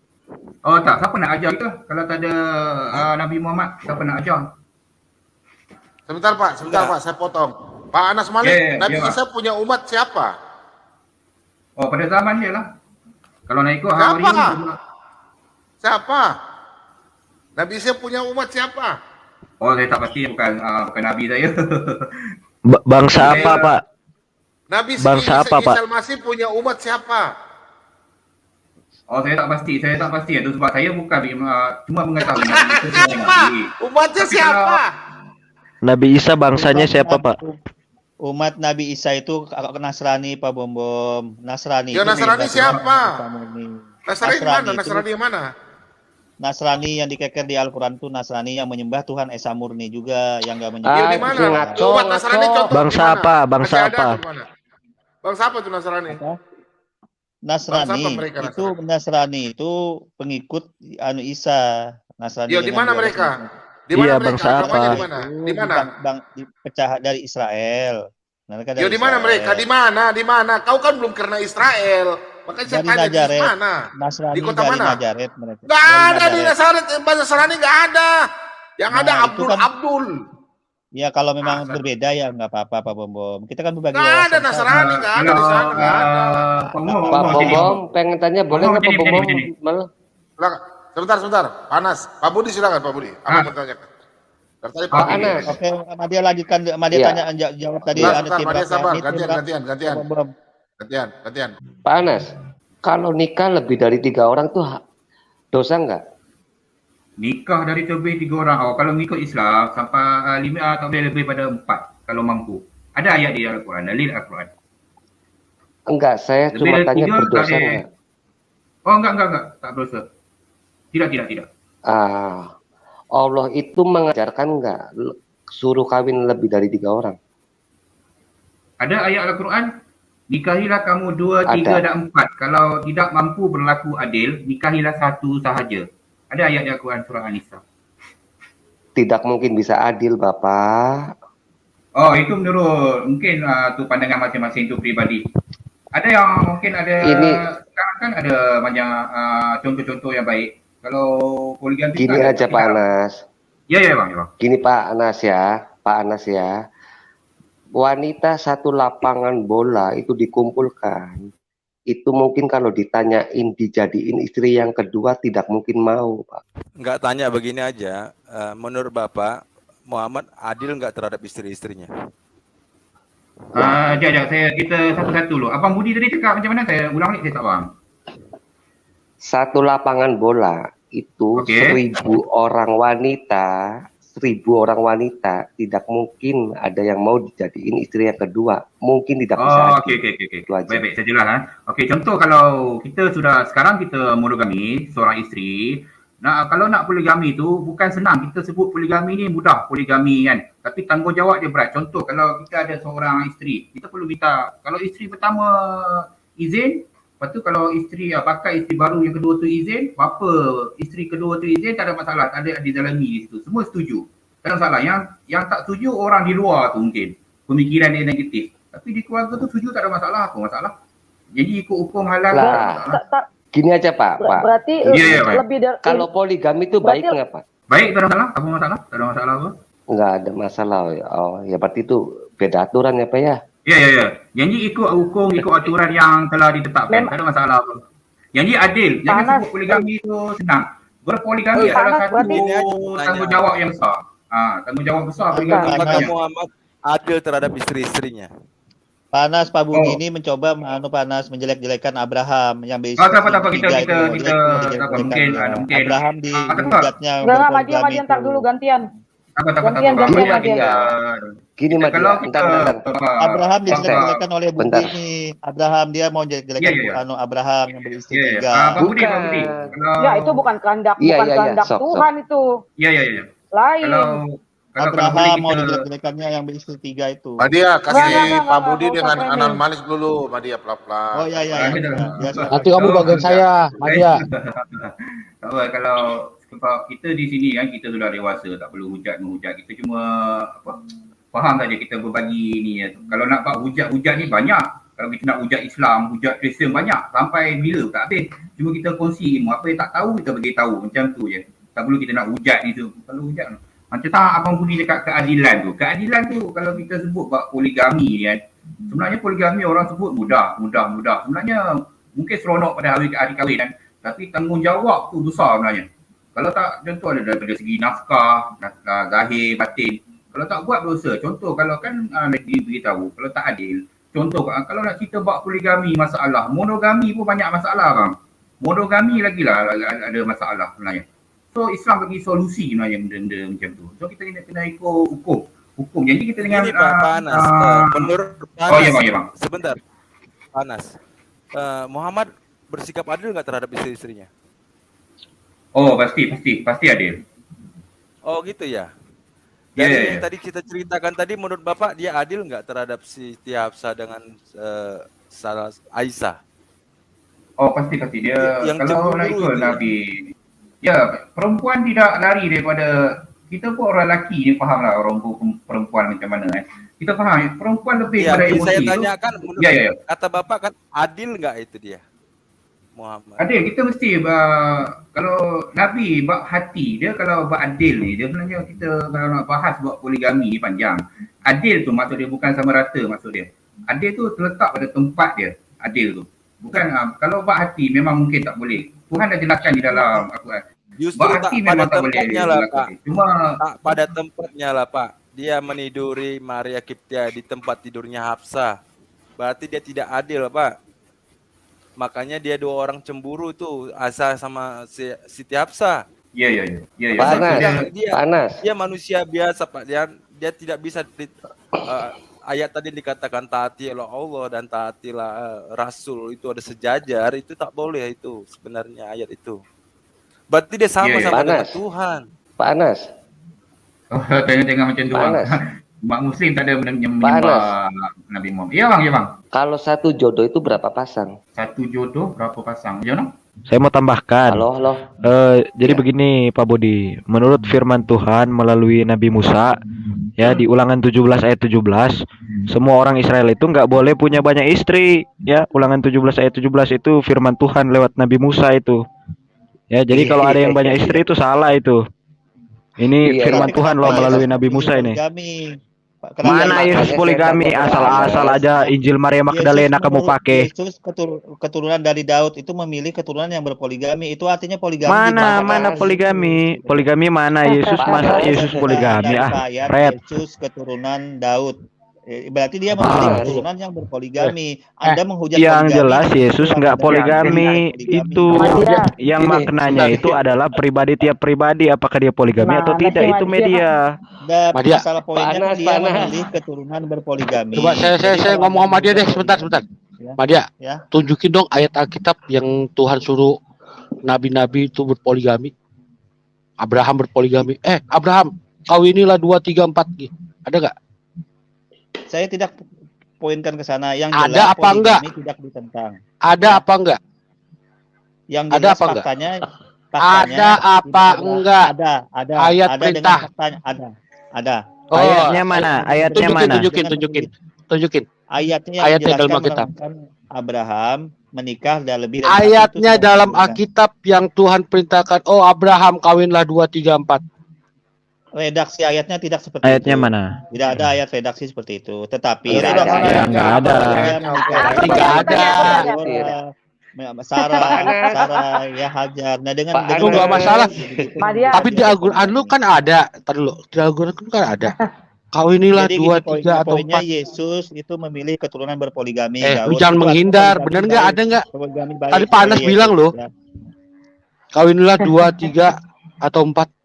Oh tak, siapa nak ajar kita? Kalau tak ada Nabi Muhammad, siapa nak ajar? Sebentar Pak, saya potong. Pak Anas Malik, Nabi Isa punya umat siapa? Oh, pada zaman dia lah. Kalau nak ikut Siapa? Nabi Isa punya umat siapa? Oh, saya tak pasti, bukan Nabi saya. Bangsa apa, Pak? Nabi Bangsa apa, Pak? Isa Masih punya umat siapa? Oh, saya tak pasti. Itu sebab saya bukan cuma mengetahui. Umatnya siapa? Nabi Isa bangsanya siapa, Pak? Umat Nabi Isa itu Nasrani, Pak Bom. Nasrani. Ya, Nasrani siapa? Nasrani mana? Itu, Nasrani yang mana? Nasrani yang dikeker di Al-Quran itu Nasrani yang menyembah Tuhan Esa Murni juga, yang nggak menyembah. Di mana? Umat Nasrani contoh bangsa apa? Bangsa apa? Bangsa apa itu Nasrani? Nasrani itu Nasrani itu pengikut Isa. Nasrani. Ya, di mana mereka? Di mana bangsa apa? Di mana? Dipecah dari Israel. Ya, di mana mereka? Di mana? Kau kan belum kena Israel. Makanya saya tanya di mana? Nasrani di kota mana? Nazaret mereka. Nggak ada di Nazaret, Nasrani nggak ada. Yang ada Abdul. Ya kalau memang berbeda ya nggak apa-apa Pak Bom. Kita kan berbagi. Nggak ada Nasrani, nggak ada di sana, nggak ada. Pak Bom, pengen tanya boleh nggak Pak Bom? Sebentar, panas. Pak Budi silakan Pak Budi. Apa mau tanyakan? Pak Anas. Oke, Madia lanjutkan. Madia tanya jawab tadi. Madia sabar, gantian. Pak Anas, kalau nikah lebih dari 3 orang tuh dosa nggak? Nikah dari lebih 3 orang. Oh, kalau ngikut Islam sampai 5 atau lebih pada 4 kalau mampu. Ada ayat di Al-Quran, dalil Al-Quran. Enggak, saya lebih cuma tanya berdosa nggak? Oh, enggak, tak berdosa. Tidak. Allah itu mengajarkan nggak suruh kawin lebih dari 3 orang? Ada ayat Al-Quran. Nikahilah kamu 2, 3 dan 4. Kalau tidak mampu berlaku adil, nikahilah 1 sahaja. Ada ayat Al-Quran surah An-Nisa. Tidak mungkin bisa adil, Bapak. Oh, itu menurut mungkin tu pandangan masing-masing tu pribadi. Ada yang mungkin ada sekarang kan ada banyak contoh-contoh yang baik. Kalau poligami gini aja Pak Anas. Ya Bang. Gini Pak Anas ya. Wanita satu lapangan bola itu dikumpulkan, itu mungkin kalau ditanyain dijadiin istri yang kedua tidak mungkin mau, Pak. Nggak tanya begini aja, menurut Bapak, Muhammad adil nggak terhadap istri-istrinya? Kita satu-satu dulu. Abang Budi tadi cakap macam mana? Saya ulang balik, saya tak faham. Satu lapangan bola itu 1.000 orang wanita tidak mungkin ada yang mau dijadiin istri yang kedua. Mungkin tidak bisa. Oke. Baik, saya jelas. Oke, contoh kalau kita sekarang kita monogami seorang isteri. Nah, kalau nak poligami itu bukan senang. Kita sebut poligami ni mudah, poligami kan. Tapi tanggungjawab dia berat. Contoh kalau kita ada seorang isteri, kita perlu minta, kalau isteri pertama izin, lepas tu kalau isteri pakai isteri baru yang kedua tu izin, bapa isteri kedua tu izin, tak ada masalah, tak ada dizalimi di situ. Semua setuju. Tak ada masalah. Yang tak setuju orang di luar tu mungkin. Pemikiran dia negatif. Tapi di keluarga tu setuju, tak ada masalah. Apa masalah? Jadi ikut hukum halal tu gini aja Pak. Berarti lebih dari kalau poligami itu baik nggak Pak? Baik, tak ada masalah. Apa masalah? Tak ada masalah apa? Nggak ada masalah. Oh, ya berarti itu beda aturan ya Pak ya? Ya. Jadi ikut hukum, ikut aturan yang telah ditetapkan. Tak ada masalah apa. Jadi adil. Jangan sebut poligami itu senang. Berpoligami adalah satu tanggungjawab yang besar. Tanggungjawab besar. Apakah Muhammad adil terhadap istri-istrinya? Pak Budi ini mencoba menjelek-jelekan Abraham yang beristri kita mungkin Abraham di hujatnya berpoligami. Ntar dulu gantian. Gini Mas, Abraham dijelek-jelekan oleh Budi ini. Abraham dia mau jelek-jelekan Abraham yang beristri 3. Ya, itu bukan kehendak Tuhan itu. Iya. Lain. Abraham mau dijelek-jelekannya yang beristri 3 itu. Madia kasih Pak Budi dengan Anan Malis dulu, Madia pelan-pelan. Oh iya. Nanti kamu bagian saya, Madia. Kalau kita di sini kan kita sudah dewasa, tak perlu menghujat. Kita cuma faham saja kita berbagi ni. Kalau nak buat hujat ni banyak. Kalau kita nak hujat Islam, hujat Kristian banyak. Sampai bila tak habis. Cuma kita kongsi ilmu. Apa yang tak tahu kita bagi tahu. Macam tu je. Tak perlu kita nak hujat ni tu. Kalau hujat macam Abang Budi cakap keadilan tu. Keadilan tu kalau kita sebut buat poligami kan. Sebenarnya poligami orang sebut mudah. Sebenarnya mungkin seronok pada hari kahwin kan. Tapi tanggungjawab tu besar sebenarnya. Kalau tak, contoh ada daripada segi nafkah, zahir, batin. Kalau tak buat berdosa. Contoh kalau kan beritahu, kalau tak adil. Contoh kalau nak cerita buat poligami masalah. Monogami pun banyak masalah bang. Monogami lagi lah ada masalah sebenarnya. So Islam bagi solusi sebenarnya benda-benda macam tu. So kita kena ikut hukum. Jadi kita dengan Ini Pak Anas, menurut Pak Anas, oh iya bang. Sebentar, Pak Anas, Muhammad bersikap adil nggak terhadap istri-istrinya? Oh pasti adil. Oh gitu ya. Dari yang tadi kita ceritakan tadi, menurut Bapak dia adil nggak terhadap Siti Hafsah dengan Aisyah? Oh pasti dia. Yang kalau ikut Nabi, ya perempuan tidak lari daripada, kita pun orang lelaki ni faham lah orang perempuan macam mana kita faham perempuan lebih pada emosi. Saya tanyakan, menurut kata Bapak kan adil nggak itu dia? Muhammad. Adil, kita mesti kalau Nabi bab hati dia, kalau bab adil ni dia sebenarnya, kita kalau nak bahas bab poligami panjang. Adil tu maksud dia bukan sama rata, maksud dia. Adil tu terletak pada tempat dia, adil tu. Bukan kalau bab hati memang mungkin tak boleh. Tuhan dah jelaskan di dalam Al-Quran. Justru tak pada tempatnya lah Pak. Cuma tak pada tempatnya lah Pak. Dia meniduri Maria Kiptia di tempat tidurnya Hafsah. Berarti dia tidak adil Pak. Makanya dia dua orang cemburu tuh, Asa sama Siti Hafsah. Iya. Panas. Dia manusia biasa Pak. Dia tidak bisa ayat tadi dikatakan taatilah Allah dan taatilah Rasul, itu ada sejajar, itu tak boleh itu sebenarnya ayat itu. Berarti dia sama dengan Tuhan. Pak Anas. Oh, tengok macam tu bang. Umat Muslim tak ada menyembah Nabi Muhammad. Ya bang. Kalau satu jodoh itu berapa pasang? Satu jodoh berapa pasang? Jono? Saya mau tambahkan. Halo. Jadi begini Pak Budi, menurut firman Tuhan melalui Nabi Musa, ya di Ulangan 17 ayat 17, semua orang Israel itu nggak boleh punya banyak istri. Ya, Ulangan 17 ayat 17 itu firman Tuhan lewat Nabi Musa itu. Ya, jadi kalau ada yang banyak istri itu salah itu. Ini firman Tuhan loh melalui Nabi Musa ini. Mana Yesus poligami? Asal-asal aja Injil Maria Magdalena kamu pakai. Yesus keturunan dari Daud itu memilih keturunan yang berpoligami. Itu artinya poligami. Mana poligami? Poligami mana? Yesus poligami? Fred. Yesus keturunan Daud. Berarti dia memilih keturunan yang berpoligami. Anda menghujat yang jelas Yesus nggak poligami. Itu yang maknanya itu adalah pribadi tiap pribadi, apakah dia poligami atau tidak, itu media. Masalah poinnya dia memilih keturunan berpoligami. Coba saya ngomong sama dia deh sebentar. Madia, tunjukin dong ayat Alkitab yang Tuhan suruh nabi-nabi itu berpoligami. Abraham berpoligami. Abraham, kawinilah 2, 3, 4. Ada nggak? Saya tidak poinkan ke sana. Yang jelas ada apa enggak? Tidak ditentang. Ada apa enggak? Yang jelas ada apa faktanya ada apa enggak? Ada. Ayat ada perintah. Ada. Oh, ayatnya mana? Ayatnya mana? Tunjukin. Ayatnya yang dalam Alkitab. Abraham menikah dan lebih dari ayatnya dalam Alkitab yang Tuhan perintahkan, oh Abraham kawinlah 2, 3, 4. Redaksi ayatnya tidak seperti ayatnya itu. Mana? Tidak ada ayat redaksi seperti itu. Tetapi nggak ada. Sarah ya Hajar. Nah dengan itu nggak masalah. Tapi di Al-Quran lu kan ada. Di Al-Quran kan ada. Kawinilah 2, 3 atau 4. Yesus itu memilih keturunan berpoligami. Lu jangan menghindar. Bener nggak? Ada nggak? Tadi Pak Anas bilang loh. Kawinilah 2, 3 atau 4.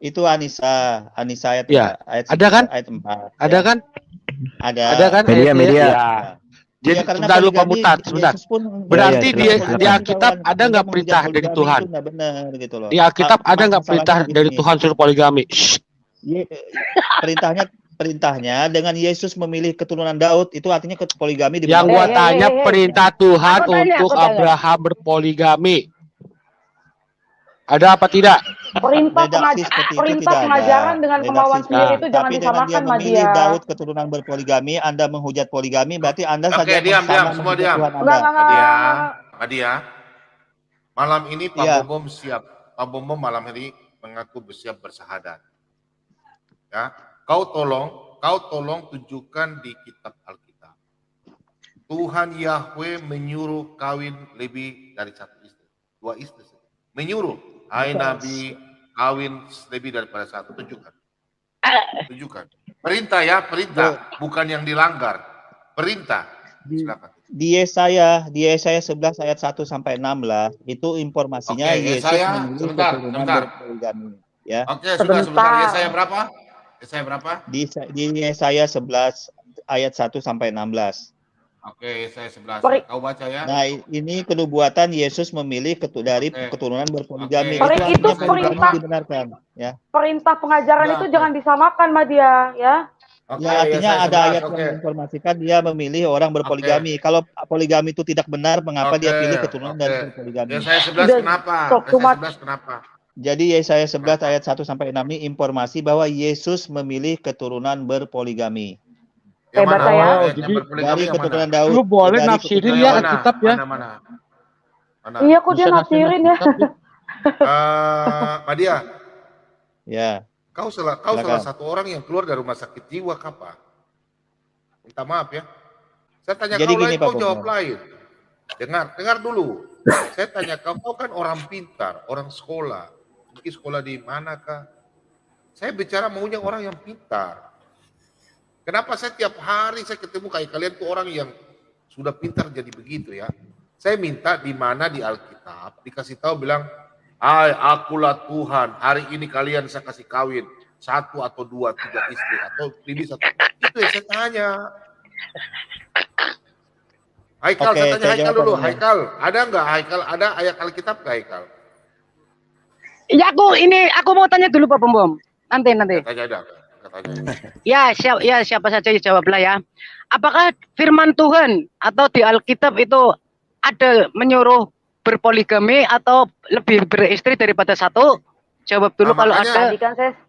Itu Anissa ayat, ayat ada kan? Ayat 4. Ada kan? Ada kan? Media. Jadi sebentar lupa mutat, sebentar. Berarti di Alkitab ada nggak perintah dari Tuhan? Benar, gitu loh. Di Alkitab ada nggak perintah dari Tuhan suruh poligami? Perintahnya dengan Yesus memilih keturunan Daud itu artinya poligami. Yang gua tanya perintah Tuhan untuk Abraham berpoligami. Ada apa tidak? Perintah pengajaran dengan kemauan sendiri itu jangan disamakan sama dia. Daud keturunan berpoligami, Anda menghujat poligami, berarti Anda saja diam, semua diam. Madia, malam ini Pak Bom siap. Pak Bom malam ini mengaku bersiap bersahadat. Ya, kau tolong tunjukkan di kitab Alkitab. Tuhan Yahweh menyuruh kawin lebih dari 1 istri, 2 istri. Menyuruh. Hai Nabi, kawin lebih daripada 1. Tunjukkan. Perintah ya, perintah. Bukan yang dilanggar. Perintah. Silakan. Di Yesaya 11 ayat 1 sampai 16 itu informasinya Yesus sebentar. berpoligami. Ya. Oke, sebentar. Yesaya berapa? Yesaya berapa? Di Yesaya 11 ayat 1 sampai 16. Oke, Yesaya 11. Kau baca ya. Nah, ini kenubuatan Yesus memilih dari keturunan berpoligami. Itu perintah dibenarkan, ya. Perintah pengajaran itu jangan disamakan, Madia, ya. Ya, artinya ada ayat yang menginformasikan dia memilih orang berpoligami. Kalau poligami itu tidak benar, mengapa dia pilih keturunan dari berpoligami? Yesaya 11 kenapa? Yesaya 11 kenapa? Jadi Yesaya 11 ayat 1 sampai 6 ini informasi bahwa Yesus memilih keturunan berpoligami. Yang mana? Ya. Dari keturunan Daud. Lu boleh nafsirin ya Alkitab ya. Mana? Iya, kok dia nafsirin ya. Madia. Ya. Kau salah satu orang yang keluar dari rumah sakit jiwa kapan? Minta maaf ya. Saya tanya jadi kau gini, lain, kau jawab lain. Dengar dulu. Saya tanya kau kan orang pintar, orang sekolah. Mungkin sekolah di manakah? Saya bicara maunya orang yang pintar. Kenapa saya tiap hari saya ketemu kayak kalian tuh orang yang sudah pintar jadi begitu ya? Saya minta di mana di Alkitab dikasih tahu bilang, "Hai, akulah Tuhan. Hari ini kalian saya kasih kawin 1 atau 2, 3 istri atau lebih 1." Itu yang saya tanya. Haikal, saya tanya Haikal dulu. Haikal, ada nggak Haikal? Ada ayat Alkitab nggak Haikal? Ya aku mau tanya dulu Pak Bom. Nanti. Tanya ada. Ya, siapa saja jawablah ya. Apakah firman Tuhan atau di Alkitab itu ada menyuruh berpoligami atau lebih beristri daripada satu? Jawab dulu kalau ada.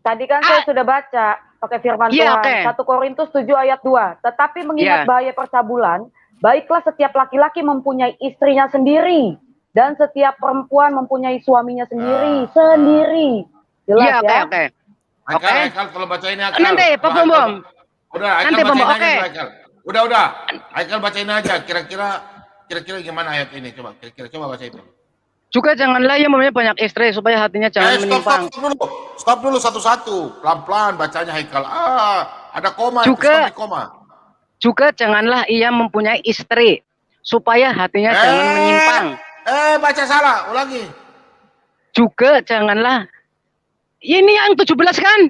Tadi kan saya sudah baca pakai firman Tuhan 1 Korintus 7 ayat 2. Tetapi mengingat bahaya percabulan, baiklah setiap laki-laki mempunyai istrinya sendiri dan setiap perempuan mempunyai suaminya sendiri. Jelas ya? Oke. Haikal, kalau bacain Haikal. Nanti Pak Bom. Udah, Haikal bacain aja Haikal. Udah. Haikal bacain aja. Kira-kira gimana ayat ini? Coba baca itu. Juga janganlah ia mempunyai banyak istri supaya hatinya jangan menyimpang. Stop dulu satu-satu. Pelan-pelan bacanya Haikal. Ada koma. Juga janganlah ia mempunyai istri supaya hatinya jangan menyimpang. Baca salah. Ulangi. Juga janganlah. Ini yang 17 kan?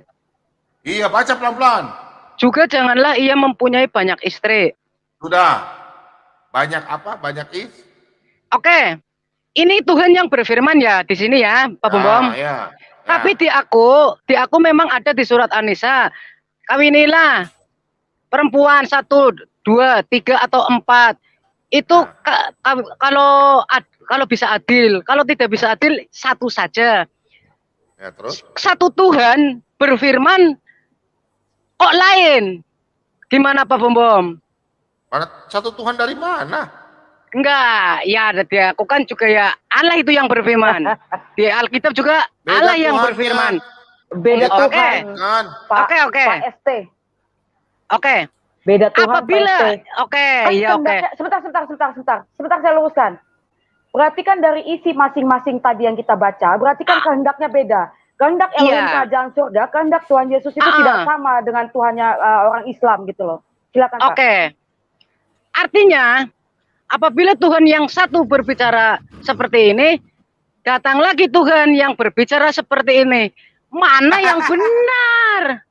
Iya, baca pelan-pelan. Juga janganlah ia mempunyai banyak istri. Sudah. Banyak apa? Banyak istri? Oke. Ini Tuhan yang berfirman ya di sini ya, Pak Bom. Ya. Tapi di aku memang ada di surat An-Nisa. Kawinilah perempuan 1, 2, 3 atau 4. Itu kalau bisa adil, kalau tidak bisa adil 1 saja. Ya, terus? Satu Tuhan berfirman kok lain. Gimana Pak Bom? Mana satu Tuhan dari mana? Enggak, ya aku kan juga ya Allah itu yang berfirman. Di Alkitab juga beda Allah yang berfirman. Beda Tuhan. Oke. Pak ST. Oke. Beda Tuhan. Apabila Sebentar saya luruskan. Berarti kan dari isi masing-masing tadi yang kita baca, berarti kan kehendaknya beda. Kehendak Elohim kerajaan surga, kehendak Tuhan Yesus itu tidak sama dengan Tuhannya orang Islam gitu loh. Silakan Pak. Oke. Artinya, apabila Tuhan yang satu berbicara seperti ini, datang lagi Tuhan yang berbicara seperti ini. Mana yang benar?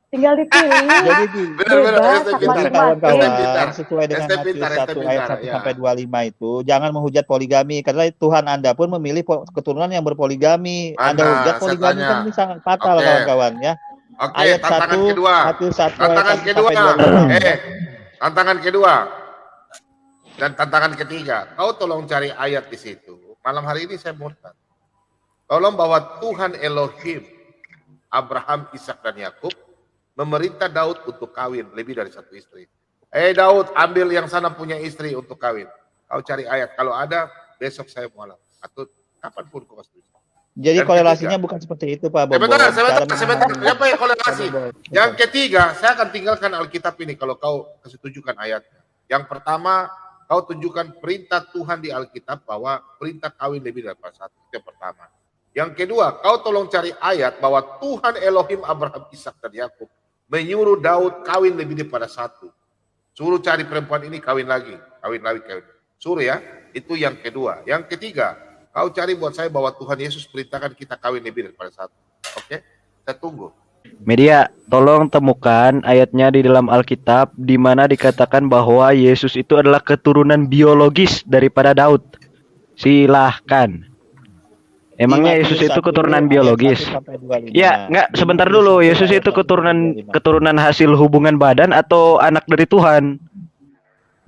Tinggal dipilih. Jadi kawan-kawan sesuai dengan Matius 1 ayat 1 sampai 25 itu jangan menghujat poligami karena Tuhan Anda pun memilih keturunan yang berpoligami. Anda hujat poligami kan ini sangat fatal kawan-kawan ya. Ayat 1 Matius 1 ayat 1 sampai 25. Tantangan kedua dan tantangan ketiga. Kau tolong cari ayat di situ. Malam hari ini saya murtad. Tolong bahwa Tuhan Elohim Abraham, Ishak dan Yakub memerintah Daud untuk kawin lebih dari 1 istri. Daud, ambil yang sana punya istri untuk kawin. Kau cari ayat. Kalau ada, besok saya mualaf. Atau kapanpun kau setuju. Jadi korelasinya bukan seperti itu Pak Bom. Sebentar. Apa yang korelasi? Yang ketiga, saya akan tinggalkan Alkitab ini kalau kau kasih tunjukkan ayatnya. Yang pertama, kau tunjukkan perintah Tuhan di Alkitab bahwa perintah kawin lebih dari 1. Itu yang pertama. Yang kedua, kau tolong cari ayat bahwa Tuhan Elohim Abraham, Ishak dan Yakub menyuruh Daud kawin lebih daripada 1. Suruh cari perempuan ini kawin lagi. Suruh ya. Itu yang kedua. Yang ketiga, Kau cari buat saya bahwa Tuhan Yesus perintahkan kita kawin lebih daripada satu. Oke? Saya tunggu. Media, tolong temukan ayatnya di dalam Alkitab di mana dikatakan bahwa Yesus itu adalah keturunan biologis daripada Daud. Silahkan. Emangnya Yesus itu keturunan biologis? Ya, enggak, sebentar dulu. Yesus itu keturunan hasil hubungan badan atau anak dari Tuhan?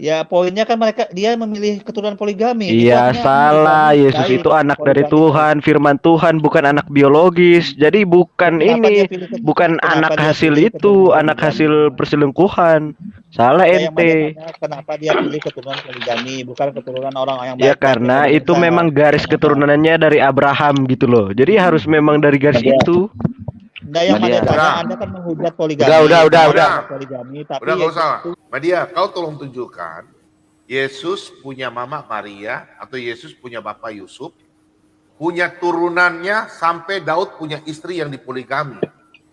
Ya, poinnya kan dia memilih keturunan poligami. Iya, salah. Yesus itu anak dari Tuhan, firman Tuhan, bukan anak biologis. Jadi bukan bukan anak hasil itu, anak hasil perselingkuhan. Salah ente. Kenapa dia pilih keturunan poligami, bukan keturunan orang yang baik? Ya karena itu memang garis keturunannya dari Abraham gitu loh. Jadi harus memang dari garis itu. Nah, yang Anda kan menghujat poligami. Udah. Poligami, tapi udah nggak usah. Madia, kau tolong tunjukkan Yesus punya mama Maria atau Yesus punya bapak Yusuf, punya turunannya sampai Daud punya istri yang dipoligami.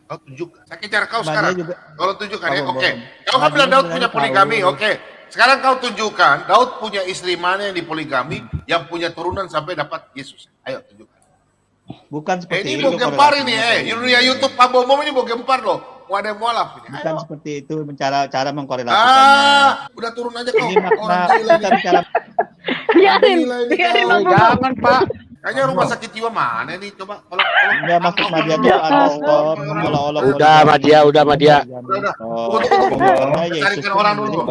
Kau tunjukkan. Saya kejar kau sekarang. Kalau tunjukkan ya, oke. Kau kan bilang Daud punya poligami, oke. Sekarang kau tunjukkan Daud punya istri mana yang dipoligami, yang punya turunan sampai dapat Yesus. Ayo tunjukkan. Bukan seperti ini itu. Ini mau gempar ini, dunia YouTube Pak Bom ini mau gempar loh. Mau ada yang mualaf ini. Bukan seperti itu, cara mengkorelasikannya. Udah turun aja kok. Ini makna biarin. Jangan, Pak. Kayaknya rumah sakit jiwa mana nih? Coba kalau enggak masuk Madia tuh ada Udah Madia. Udah. Carikan orang dulu.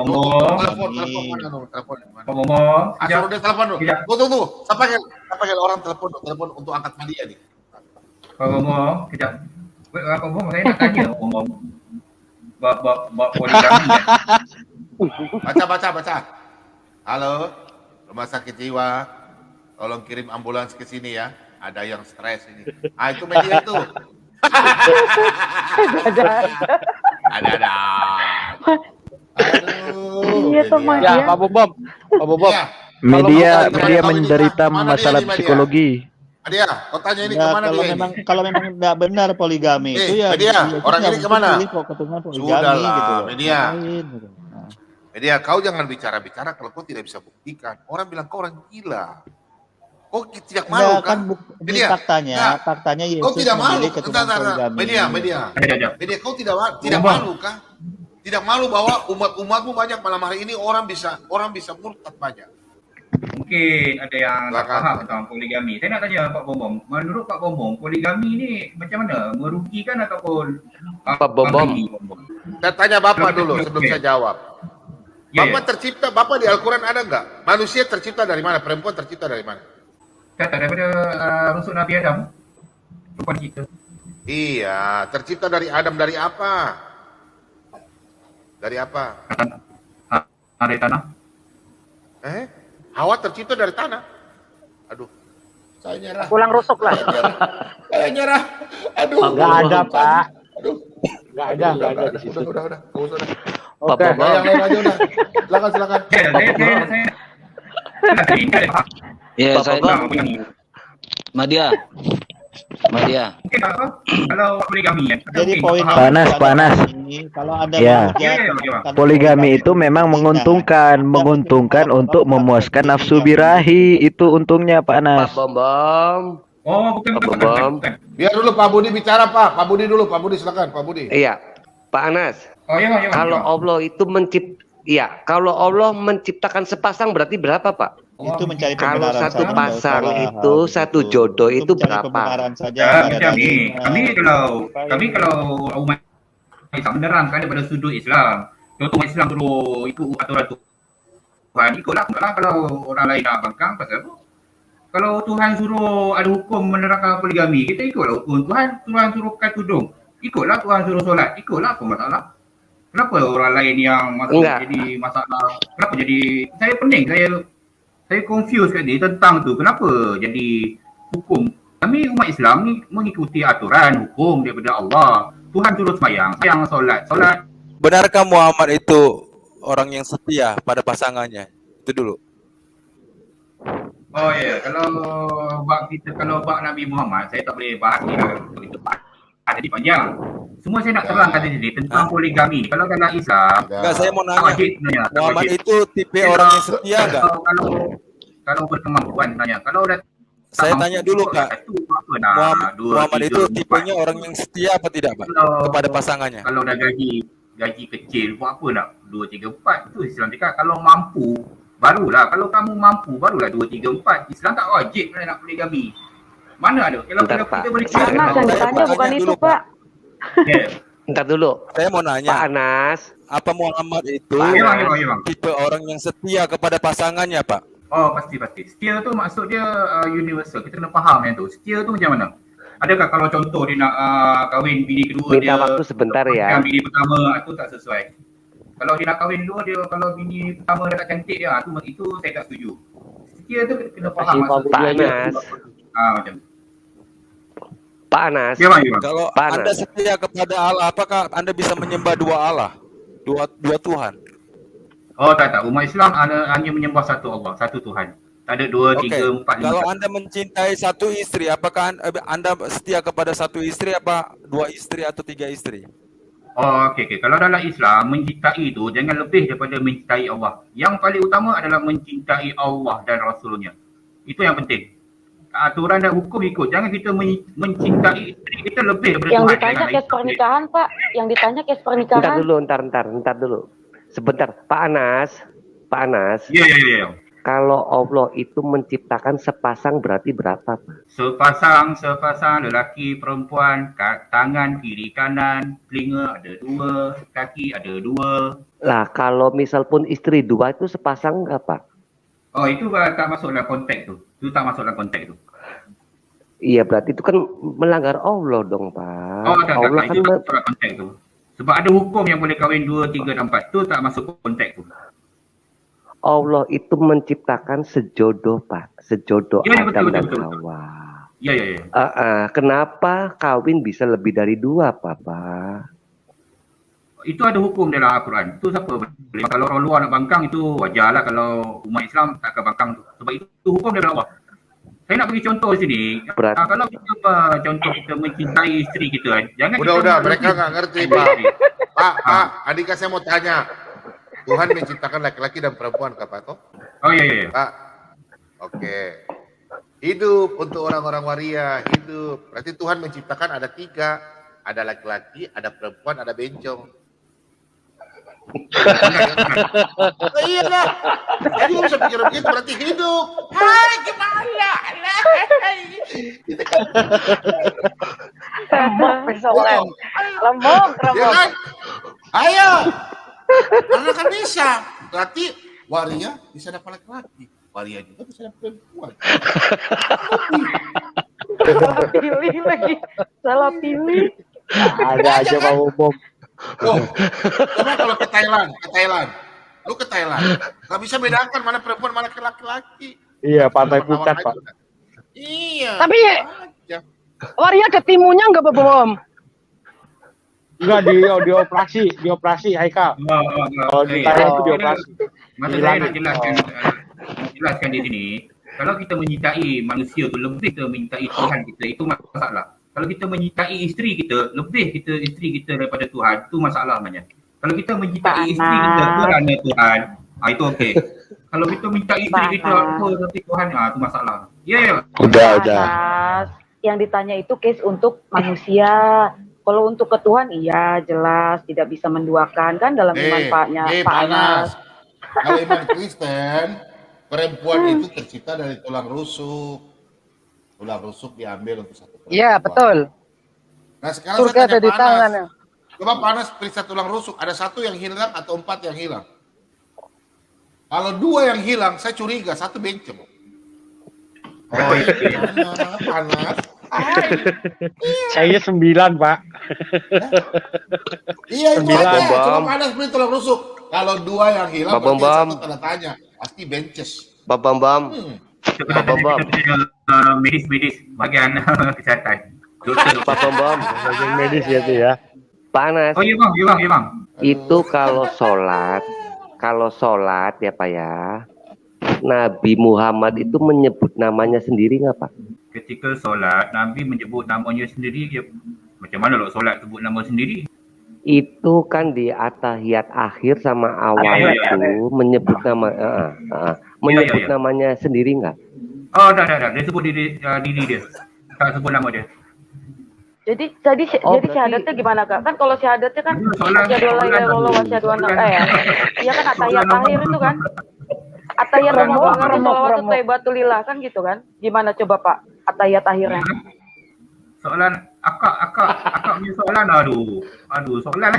Telepon. Asal udah telepon dulu. Tunggu. Sampai orang telepon untuk angkat Madia nih. Pak Bomo, kejap. Pak Bomo, saya nak tanya Bomo. Bab poligami ya. Baca. Halo, rumah sakit jiwa. Tolong kirim ambulans ke sini ya. Ada yang stres ini. Itu media itu. Ada. Iya teman ya. Pak Bom. Media menderita masalah psikologi. Media, kau tanya ini kemana dia? Kalau memang tidak benar poligami itu ya. Media, orang ini kemana? Sudahlah, Media, kau jangan bicara kalau kau tidak bisa buktikan. Orang bilang kau orang gila. Kau tidak malu kan? Faktanya Yesus kau tidak malu. Media, kau tidak malu kah? Tidak malu bahwa umatmu banyak malam hari ini orang bisa murtad banyak. Mungkin ada yang tak paham tentang poligami. Saya nak tanya Pak Bombom. Menurut Pak Bombom, poligami ini macam mana? Merugikan ataupun Pak Bombom? Saya tanya Bapak dulu sebelum saya jawab. Bapak tercipta, Bapak di Al-Quran ada enggak? Manusia tercipta dari mana? Perempuan tercipta dari mana? Kata daripada rusuk Nabi Adam. Perempuan kita. Iya, tercipta dari Adam dari apa? Dari apa? Dari tanah. Hawa tercipta dari tanah. Aduh, saya nyerah. Pulang rusuk lah. Saya nyerah. Aduh. Enggak ada, Pak. Aduh. Enggak ada. Udah. Oke. Yang lain aja udah. Silakan. Ya, saya Madia. Kalau poligami ya. Jadi poin panas. Kalau ada poligami itu memang menguntungkan untuk memuaskan nafsu birahi, itu untungnya Pak Anas. Pak Bombom. Oh, bukan. Biar dulu Pak Budi bicara, Pak. Pak Budi silakan, Pak Budi. Iya, Pak Anas. Oh iya. Kalau Allah itu kalau Allah menciptakan sepasang berarti berapa, Pak? Itu mencari kalau pembenaran satu pasang itu satu jodoh itu berapa? Kami kalau umat Islam menerangkan daripada sudut Islam. Contoh Islam suruh ikut aturan Tuhan, ikutlah. Kalau orang lain nak bangkang pasal apa? Kalau Tuhan suruh ada hukum menerangkan poligami, kita ikutlah hukum Tuhan. Tuhan suruh pakai tudung, ikutlah. Tuhan suruh solat, ikutlah. Apa masalah? Kenapa orang lain yang masuk jadi masalah? Kenapa jadi saya pening? Saya confused kat dia tentang tu. Kenapa jadi hukum? Kami umat Islam ni mengikuti aturan hukum daripada Allah. Tuhan suruh sembahyang, solat. Benarkah Muhammad itu orang yang setia pada pasangannya? Itu dulu. Oh ya, kalau bab Nabi Muhammad saya tak boleh bahas ni begitu jadi panjang. Semua saya nak terangkan tadi tentang poligami. Kalau dalam Islam, enggak, saya mau nanya. Muhammad itu tipe orang yang setia enggak? Kalau berkemampuan sebenarnya. Kalau dah Saya tanya dulu Pak, Muhammad itu tipenya orang yang setia apa tidak Pak kepada pasangannya? Kalau dah gaji kecil, buat apa nak 2, 3, 4? Itu Islam cakap kalau mampu, barulah. Kalau kamu mampu, barulah 2, 3, 4. Islam tak wajib nak poligami. Mana ada? Kalau kita boleh Pak Anas yang ditanya bukan itu Pak. Bentar dulu. Saya mau nanya. Pak Anas. Apa Muhammad itu tipe orang yang setia kepada pasangannya Pak? Oh pasti. Setia tu maksud dia universal. Kita kena faham yang tu. Setia tu macam mana? Adakah kalau contoh dia nak kahwin bini kedua minta waktu sebentar ya. Bini pertama itu tak sesuai. Kalau dia nak kahwin dua dia kalau bini pertama dah tak cantik dia itu saya tak setuju. Setia tu kena faham maksud Pak Anas. Macam Pak Anas. Ya, kalau Pak Anda Anas. setia kepada Allah, apakah Anda bisa menyembah dua Allah? Dua Tuhan? Oh tak. Umat Islam hanya menyembah satu Allah, satu Tuhan. Tak ada 2, 3, 4, 5. Kalau Anda mencintai satu istri, apakah Anda setia kepada satu istri apa 2 istri atau 3 istri? Oh okey. Kalau dalam Islam mencintai itu jangan lebih daripada mencintai Allah. Yang paling utama adalah mencintai Allah dan Rasulnya. Itu yang penting. Aturan dan hukum ikut. Jangan kita mencintai istri kita lebih daripada Yang Tuhan. ditanya kes pernikahan Pak. Yang ditanya kes pernikahan. Bentar dulu. Sebentar, Pak Anas. Iya. Kalau Allah itu menciptakan sepasang berarti berapa, Pak? Sepasang lelaki perempuan, tangan kiri kanan, telinga ada 2, kaki ada 2. Lah kalau misal pun istri 2 itu sepasang enggak, Pak? Oh itu tak masuk dalam konteks tu. Itu tak masuk dalam konteks tu. Iya berarti itu kan melanggar Allah dong, Pak. Oh tak, Allah itu tak masuk dalam konteks tu. Sebab ada hukum yang boleh kahwin 2, 3 dan 4. Tu tak masuk konteks tu. Allah itu menciptakan sejodoh, Pak. Sejodoh Ya, Adam dan betul. Hawa. Ya. Kenapa kawin bisa lebih dari 2, Pak? Itu ada hukum dalam Al-Quran. Itu siapa boleh. Kalau orang luar nak bangkang itu wajarlah kalau umat Islam tak akan bangkang tu. Sebab itu hukum dari Allah. Saya nak bagi contoh di sini. Kalau kita contoh kita mencintai isteri kita, jangan udah mereka nggak ngerti Pak. Adik saya mau tanya. Tuhan menciptakan laki-laki dan perempuan Pak toh? Oh iya. Pak. Oke. Hidup untuk orang-orang waria, hidup. Berarti Tuhan menciptakan ada 3. Ada laki-laki, ada perempuan, ada bencong. Iya lah. Jadi bisa pikir begitu berarti hidup. Hai gimana? Lembong. Ya kan? Ayo. Karena kan bisa. Berarti waria bisa dapat laki-laki. Waria juga bisa dapat perempuan. Salah pilih. Ada aja Pak Bom. Oh, coba kalau ke Thailand. Lu ke Thailand, nggak bisa bedakan mana perempuan mana laki-laki. Iya, pantai Phuket Pak. Iya. Tapi waria ada timunya nggak Pak Bom? Enggak dioperasi Haikal. Kalau di Thailand itu dioperasi. Maksud saya nak jelaskan di sini. Kalau kita mencintai manusia tu lebih kita mencintai Tuhan kita, itu masalah. Kalau kita mencintai isteri kita, lebih kita isteri kita daripada Tuhan, itu masalah namanya. Kalau kita mencintai isteri kita kerana Tuhan, itu okey. Kalau kita mencintai isteri kita tapi Tuhan, itu masalah. Ya. Udah. Yang ditanya itu case untuk manusia. Kalau untuk ke Tuhan, iya jelas tidak bisa menduakan kan dalam iman Pak Anas. Kalau iman Kristen, perempuan itu tercipta dari tulang rusuk. Tulang rusuk diambil untuk satu perempuan. Iya, betul. Nah sekarang Surga saya ada di tangannya. Coba Panas periksa tulang rusuk, ada 1 yang hilang atau 4 yang hilang? Kalau 2 yang hilang, saya curiga 1 bencong. Oh iya, Panas. Saya 9 Pak. Iya itu aja, coba Panas beli tulang rusuk. Kalau 2 yang hilang, berarti 1 tanda tanya. Pasti benches. Bam. Medis bagian kesehatan. Bam. Bagian medis gitu ya. Panas. Oh iya bang. Itu kalau sholat ya Pak ya. Nabi Muhammad itu menyebut namanya sendiri nggak Pak? Ketika solat, Nabi menyebut namanya sendiri. Dia, macam mana lo solat sebut nama sendiri? Itu kan di atahiyat akhir sama awal itu menyebut nama, menyebut namanya sendiri nggak? Oh, dah. Dia sebut diri dia. Tak sebut nama dia. Jadi syahadatnya gimana Kak? Kan kalau syahadatnya kan asyhadu alla ilaha illallah wa asyhadu anna iya kan atahiyat akhir itu kan. Atahiyat mubarakat sholawatu thayyibatulillah kan gitu kan? Gimana coba Pak atahiyat akhirnya? Soalan akak punya soalan aduh soalan.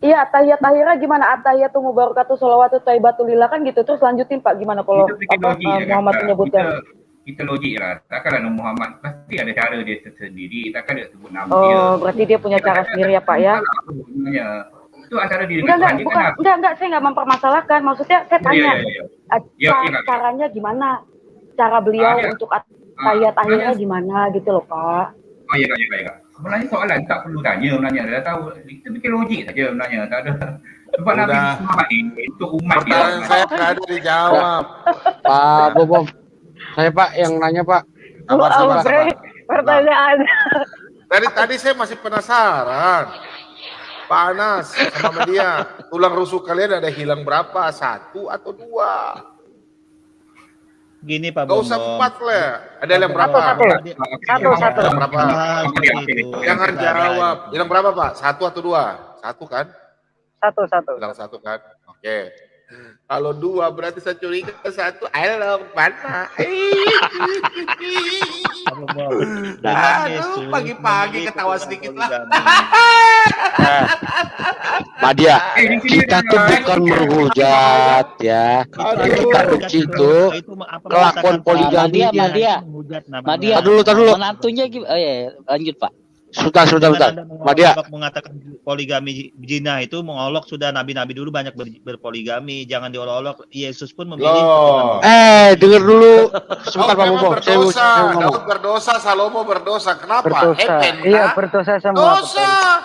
Iya, atahiyat akhirnya gimana? Atahiyatu mubarakatuh sholawatu thayyibatulillah kan gitu. Terus lanjutin Pak gimana kalau Muhammad menyebutkan? Kita logik lah. Takkanlah Muhammad pasti ada cara dia sendiri. Takkan dia sebut nama dia. Oh, berarti dia punya cara sendiri ya Pak ya? Itu antara diri dengan Tuhan. Enggak, saya nggak mempermasalahkan. Maksudnya saya tanya, caranya gimana? Cara beliau untuk atahiyat akhirnya gimana gitu loh Pak? Oh iya. Sebenarnya soalan tak perlu tanya sebenarnya. Dah tahu. Kita bikin logik saja sebenarnya. Tak ada. Sebab Nabi Muhammad ini untuk umat dia. Pertanyaan saya nggak ada dijawab. Pak Bobom. Saya Pak yang nanya Pak. Sabar. Pertanyaan. Tadi saya masih penasaran. Pak Anas sama dia, tulang rusuk kalian ada hilang berapa? 1 atau 2? Gini Pak Gak usah 4 lah. Ada yang berapa? Satu. Berapa? Jangan jawab. Hilang berapa Pak? 1 atau 2? 1 kan? 1. Hilang 1 kan? Oke. Kalau 2 berarti saya curiga 1. Ayo mana? Aduh, pagi-pagi ketawa sedikit lah. Madia, kita tuh bukan menghujat ya. Kita benci itu kelakuan poligami. Madia. Dulu. Menantunya gimana? Oh ya, lanjut Pak. Sudah. Madia mengatakan poligami zina itu mengolok sudah nabi-nabi dulu banyak berpoligami, jangan diolok-olok. Yesus pun memilih keturunan. Dengar dulu. Sebentar Pak Bobo. Daud berdosa, Salomo berdosa. Kenapa? Iya, berdosa semua. Dosa.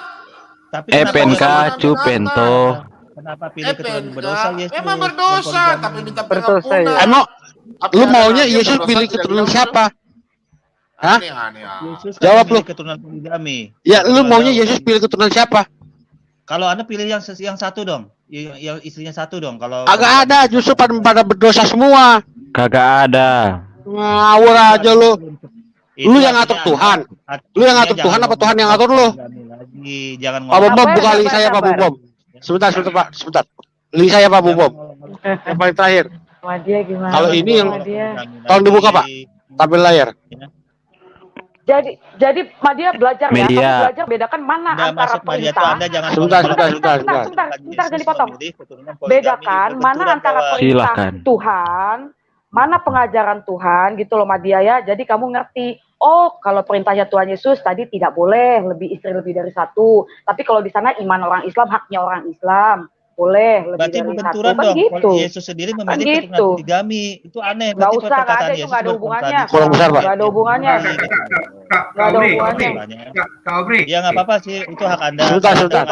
Tapi Cupento. Kenapa pilih keturunan berdosa? Yesus memang berdosa, tapi minta pengampunan. Emang lu maunya Yesus pilih keturunan siapa? Hah? Jawab lu. Keturunan poligami. Ya, lu maunya Yesus pilih keturunan siapa? Kalau Anda pilih yang satu dong. Yang istrinya satu dong. Kalau agak ada, justru pada berdosa semua. Kagak ada. Ngawur aja lu. Lu yang ngatur Tuhan. Lu yang ngatur Tuhan apa Tuhan yang ngatur lu? Jangan Pak Bom, buka link saya Pak Bom. Sebentar Pak, sebentar. Link saya Pak Bom. Yang paling terakhir. Gimana? Kalau ini yang tolong dibuka Pak. Tampil layar. Jadi Madia belajar ya, kamu belajar bedakan mana antara perintah. Sebentar. Jangan dipotong. Bedakan mana antara perintah Tuhan, mana pengajaran Tuhan gitu loh Madia ya. Jadi kamu ngerti, oh kalau perintahnya Tuhan Yesus tadi tidak boleh istri lebih dari 1. Tapi kalau di sana iman orang Islam, haknya orang Islam. Boleh lebih dari 1 kan gitu. Yesus sendiri memilih keturunan poligami. Itu aneh. Nggak usah, nggak ada, itu nggak ada hubungannya. Kurang besar Pak. Nggak ada hubungannya. Nggak ada hubungannya. Kak Obri. Ya nggak apa-apa sih, itu hak Anda. Sebentar.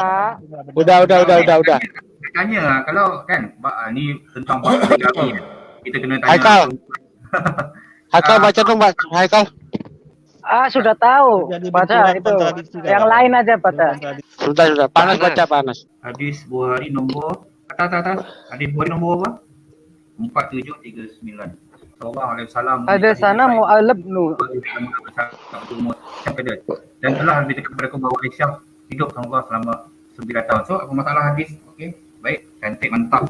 Udah. Tanya kalau kan ini tentang poligami. Kita kena tanya. Haikal baca dong Pak. Haikal. Sudah tahu. Baca itu. Yang lain aja baca. Sudah. Panas baca Panas. Hadis Bukhari nombor hadis Bukhari nombor apa? 4739. Sallallahu alaihi wasallam. Ada sana mu'alab nu. Dan telah diberitakan kepada kaum bahwa Aisyah hidup sama Allah selama 9 tahun. So, apa masalah hadis? Okey. Baik, cantik, mantap.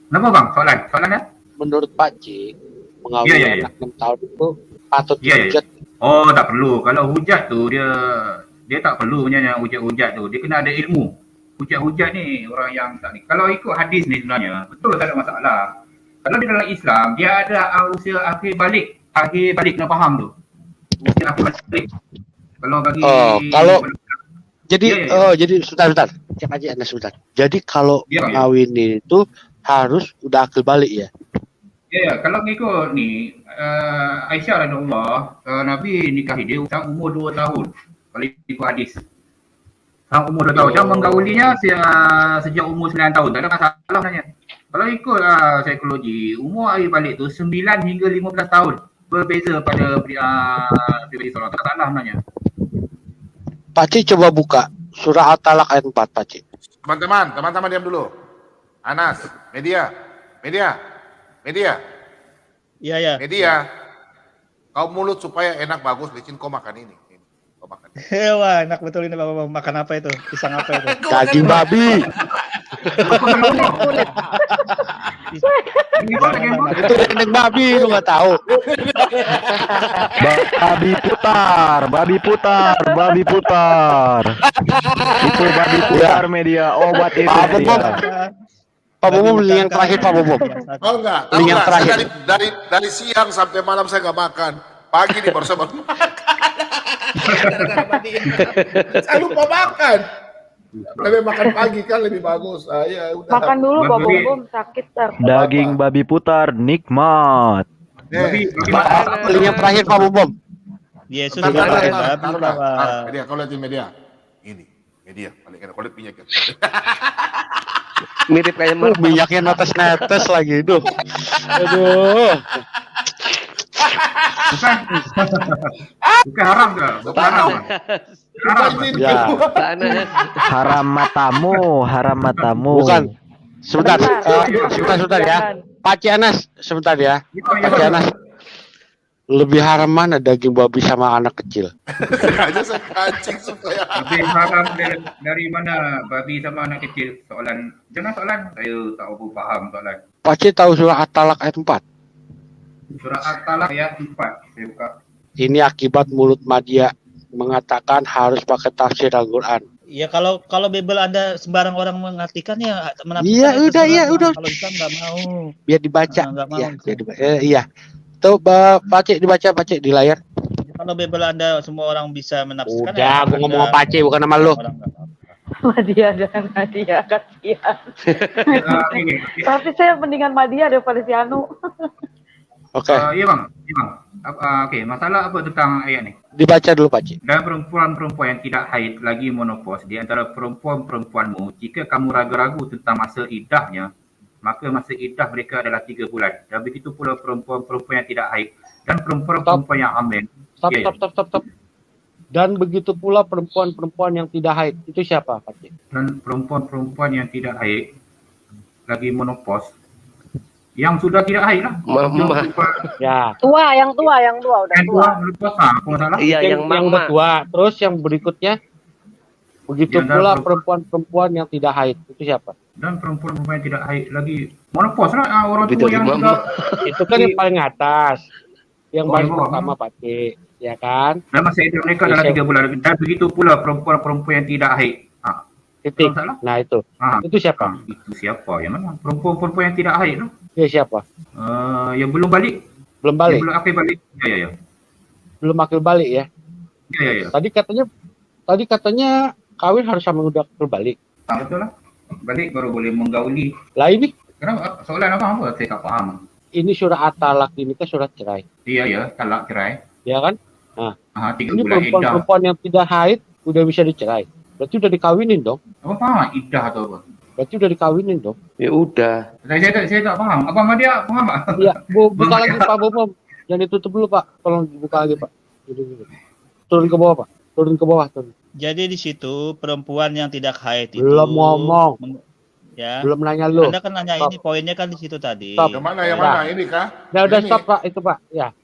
Kenapa bang? Soalannya? Menurut Pak Cik, mengawin anak 6 tahun itu patut dihujat. Oh, tak perlu. Kalau hujat tu dia tak perlu punya hujat tu. Dia kena ada ilmu. Hujat-hujat ni orang yang tak ni. Kalau ikut hadis ni sebenarnya betul tak ada masalah. Kalau di dalam Islam dia ada usia akhir balik kena faham tu. Usia akhir balik. Kalau bagi jadi sebentar. Cek aja Anda sebentar. Jadi kalau kawin itu harus udah akil balik ya. Ya, kalau ngikut ni Aisyah radhiyallahu Nabi nikahi dia umur 2 tahun. Kalau ikut hadis. Umur 2 tahun. Dan menggaulinya sejak umur 9 tahun. Tak ada masalah sebenarnya. Kalau ikut psikologi, umur akhir balik tu 9 hingga 15 tahun. Berbeza pada pribadi seorang. Tak salah sebenarnya. Pak Cik coba buka surah At-Talaq ayat 4 Pak Cik. Teman-teman diam dulu. Anas, media. Iya. Media. Kau mulut supaya enak bagus, licin, kau makan ini. Kau makan. Wah, enak betul ini Bapak. Makan apa itu? Pisang apa itu? Daging babi. Itu daging babi, lu nggak tahu. Babi putar, babi putar, babi putar. Itu babi putar media obat itu. Pak Bobo beli yang terakhir Pak Bobo. Oh enggak, tahu yang enggak, terakhir. dari siang sampai malam saya nggak makan. Pagi nih baru saya makan. Saya lupa makan. Lebih makan pagi kan lebih bagus. Ya, udah. Makan dulu Pak Bobo, sakit ter. Daging babi putar nikmat. Beli yang terakhir Pak Bobo. Yesus Media, kau lihat di media. Ini media, paling enak. Kau lihat minyak. Mirip kayak minyaknya netes-netes lagi itu. Aduh. Bukan haram ke? Bukan haram. Haram. Ya. Haram matamu, haram matamu. Bukan. Sebentar ya. Pak Cianas, sebentar ya. Pak Cianas. Lebih haram mana daging babi sama anak kecil? Aja saya kancing supaya. Lebih haram dari mana babi sama anak kecil? Jangan soalan. Saya tak paham soalan. Pak Cik tahu surah At-Talaq ayat 4? Surah At-Talaq ayat 4. Saya buka. Ini akibat mulut Madia mengatakan harus pakai tafsir Al-Quran. Ya kalau Bible ada sembarang orang mengartikan ya Iya udah. Kalau Islam nggak mau. Biar dibaca. Mau. Iya. Tuh Pak Cik dibaca Pak Cik di layar. Kalau Bible Anda semua orang bisa menafsirkan. Udah, gua ngomong sama Pak Cik bukan sama lu. Madia dan Nadia kasihan. Tapi saya mendingan Madia daripada si Anu. Oke. Iya bang. Oke, masalah apa tentang ayat ni? Dibaca dulu Pak Cik. Dan perempuan-perempuan yang tidak haid lagi menopause di antara perempuan-perempuanmu, jika kamu ragu-ragu tentang masa iddahnya, maka masa iddah mereka adalah 3 bulan. Dan begitu pula perempuan-perempuan yang tidak haid dan perempuan-perempuan yang hamil. Stop. Dan begitu pula perempuan-perempuan yang tidak haid. Itu siapa, Pak Cik? Dan perempuan-perempuan yang tidak haid lagi menopause. Yang sudah tidak haid lah. Ya. Yang tua udah tua. Iya, yang udah tua. Terus yang berikutnya begitu pula perempuan-perempuan yang tidak haid. Itu siapa? Dan perempuan-perempuan yang tidak haid lagi menopause lah, orang tua yang sudah. Itu kan yang paling atas. Yang paling pertama Pak Cik, ya kan? Dan masa iddah mereka adalah 3 bulan. Dan begitu pula perempuan-perempuan yang tidak haid. Titik. Nah itu. Itu siapa? Itu siapa? Yang mana? Perempuan-perempuan yang tidak haid tu. Ya siapa? Yang belum balik. Belum balik. Yang belum akil balik. Ya. Belum akil balik ya? Ya. Tadi katanya kawin harus sama udah akil balik. Betul lah. Balik baru boleh menggauli. Lah ini? Kenapa? Soalan apa? Saya tak faham. Ini surah At-Talaq ini kan surat cerai. Iya, talak cerai. Ya kan? Nah, 3 ini bulan iddah. perempuan yang tidak haid udah bisa dicerai. Berarti udah dikawinin dong. Apa paham iddah atau apa? Berarti udah dikawinin dong. Ya udah. Saya tak faham. Apa Madia faham tak? Iya, buka lagi Pak Bobo. Jangan ditutup dulu Pak. Tolong dibuka lagi Pak. Turun ke bawah Pak. Turun ke bawah. Jadi di situ perempuan yang tidak haid itu. Belum ngomong. Ya. Belum nanya lu. Anda kan nanya ini poinnya kan di situ tadi. Stop. Yang mana ini kah? Ya udah stop Pak, itu Pak. Ya.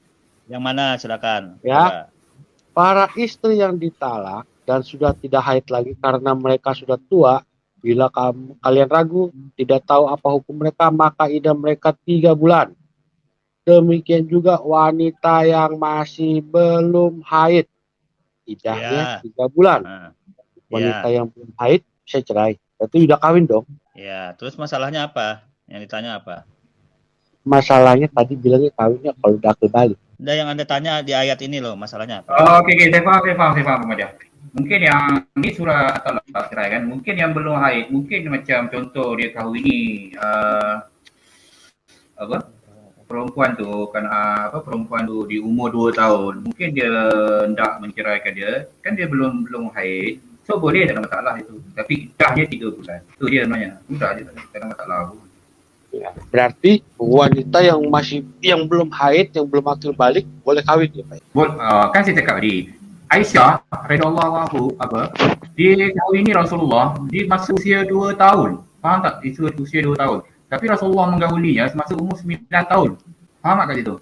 Yang mana silakan. Ya. Para istri yang ditalak dan sudah tidak haid lagi karena mereka sudah tua, bila kalian ragu, tidak tahu apa hukum mereka, maka iddah mereka 3 bulan. Demikian juga wanita yang masih belum haid, iddahnya 3 bulan. Wanita yang belum haid bisa cerai. Berarti udah kawin dong. Ya, terus masalahnya apa? Yang ditanya apa? Masalahnya tadi bilangnya kawinnya kalau udah kembali. Nah, yang Anda tanya di ayat ini loh, masalahnya apa? Oke, saya faham Madia. Mungkin yang ini surah At-Talaq cerai kan, mungkin yang belum haid, mungkin macam contoh dia kahwini perempuan tu kan perempuan tu di umur 2 tahun, mungkin dia hendak menceraikan dia, kan dia belum haid, so boleh, tak ada masalah itu. Tapi iddahnya 3 bulan. Itu dia namanya. Mudah aja, tak ada masalah. Ya, berarti wanita yang belum haid, yang belum akil balik boleh kawin ya Pak? Kan saya cakap tadi, Aisyah radhiyallahu anha dia kahwini Rasulullah di masa usia 2 tahun. Faham tak? Usia 2 tahun. Tapi Rasulullah menggaulinya semasa umur 9 tahun. Faham tak kat situ?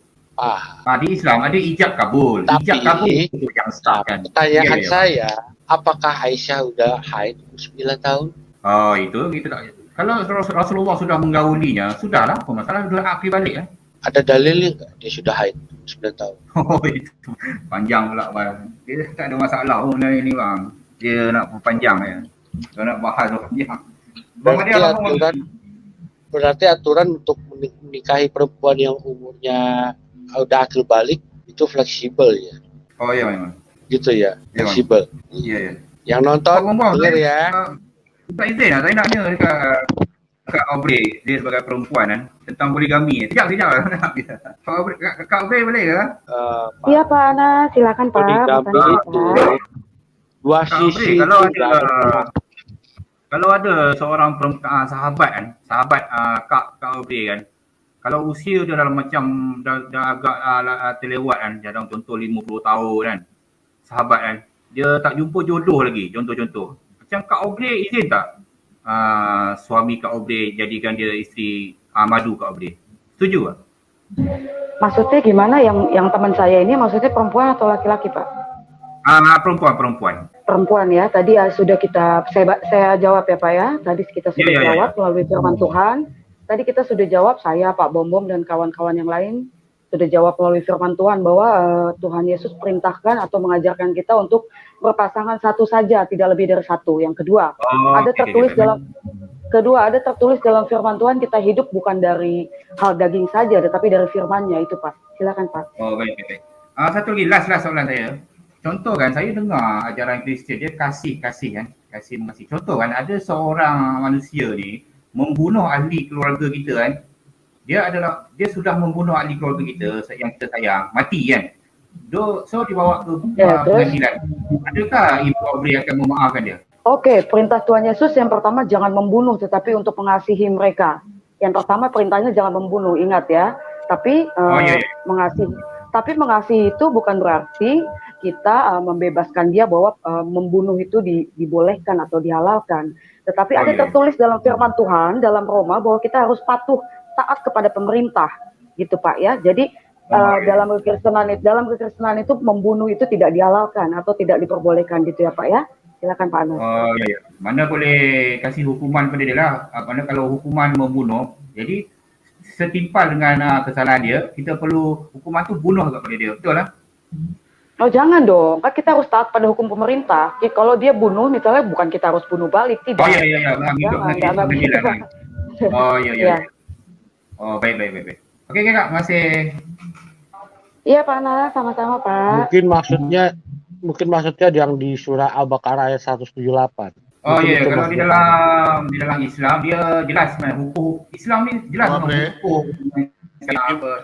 Di Islam ada ijab kabul. Ijab kabul itu yang start kan. Pertanyaan saya, apakah Aisyah udah haid 9 tahun? Oh, itu tak. Kalau Rasulullah sudah menggaulinya, sudahlah, apa masalah sudah akhir balik ya. Ada dalilnya enggak dia sudah haid 9 tahun? Oh, itu panjang pula bang. Dia tak ada masalah ini bang. Dia nak panjang ya. Dia nak bahas panjang. Berarti aturan untuk menikahi perempuan yang umurnya udah akil balik itu fleksibel ya? Oh iya memang. Gitu ya, fleksibel. Iya. Yang nonton dengar ya. Tak izin lah, saya nak tanya Kak Aubrey, dia sebagai perempuan kan, tentang poligami. Sekejap. Kak Aubrey boleh ke? Iya Pak Ana, silakan Pak. Poligami itu dua sisi. Kalau ada seorang sahabat Kak Aubrey kan, kalau usia dia dalam macam dah agak terlewat kan, dalam contoh 50 tahun kan, sahabat kan, dia tak jumpa jodoh lagi, contoh-contoh. Macam Kak Aubrey izin tak suami Kak Aubrey jadikan dia isteri madu Kak Aubrey? Setuju tak? Maksudnya gimana yang teman saya ini maksudnya perempuan atau laki-laki Pak? Perempuan. Perempuan ya. Tadi sudah saya jawab ya Pak ya. Tadi kita sudah jawab melalui firman Tuhan. Tadi kita sudah jawab, saya Pak Bom dan kawan-kawan yang lain sudah jawab melalui firman Tuhan bahwa Tuhan Yesus perintahkan atau mengajarkan kita untuk berpasangan satu saja, tidak lebih dari satu. Yang kedua, ada tertulis dalam firman Tuhan kita hidup bukan dari hal daging saja, tetapi dari firman-Nya itu Pak. Silakan Pak. Oh baik. Satu lagi last soalan saya. Contoh kan, saya dengar ajaran Kristian dia kasih mengasihi. Contoh kan, ada seorang manusia ni membunuh ahli keluarga kita kan. Dia sudah membunuh ahli keluarga kita yang kita sayang, mati kan. So dibawa ke pengadilan. Adakah Ibu Aubrey akan memaafkan dia? Oke, perintah Tuhan Yesus yang pertama jangan membunuh tetapi untuk mengasihi mereka. Yang pertama perintahnya jangan membunuh, ingat ya. Tapi mengasihi. Tapi mengasihi itu bukan berarti kita membebaskan dia bahwa membunuh itu dibolehkan atau dihalalkan. Tetapi ada tertulis dalam firman Tuhan dalam Roma bahwa kita harus patuh taat kepada pemerintah, gitu Pak ya. Jadi dalam kekristenan itu membunuh itu tidak dihalalkan atau tidak diperbolehkan gitu ya Pak ya. Silakan Pak Anas. Oh iya. Mana boleh kasih hukuman pada dia lah. Mana kalau hukuman membunuh, jadi setimpal dengan kesalahan dia, kita perlu hukuman tu bunuh kepada dia, betul lah? Oh jangan dong, kan kita harus taat pada hukum pemerintah. Kalau dia bunuh misalnya bukan kita harus bunuh balik, tidak. Oh iya. Oh iya. Oh baik. Oke Kak, masih. Iya Pak Anas, sama-sama Pak. Mungkin maksudnya yang di surah Al-Baqarah ayat 178. Oh iya, kalau di dalam Islam dia jelas hukum Islam ni jelas hukum.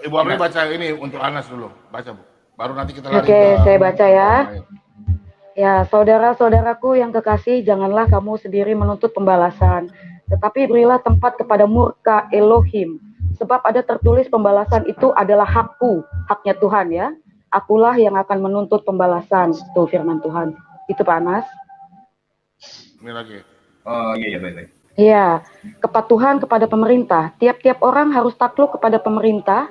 Ibu Aubrey baca ini untuk Anas dulu, baca Bu. Baru nanti kita lari. Oke, saya baca ya. Ya, saudara-saudaraku yang kekasih, janganlah kamu sendiri menuntut pembalasan, tetapi berilah tempat kepada murka Elohim. Sebab ada tertulis pembalasan itu adalah hakku, haknya Tuhan ya. Akulah yang akan menuntut pembalasan, itu firman Tuhan. Itu Pak Anas. Ini lagi. Oh iya baik. Iya, kepatuhan kepada pemerintah. Tiap-tiap orang harus takluk kepada pemerintah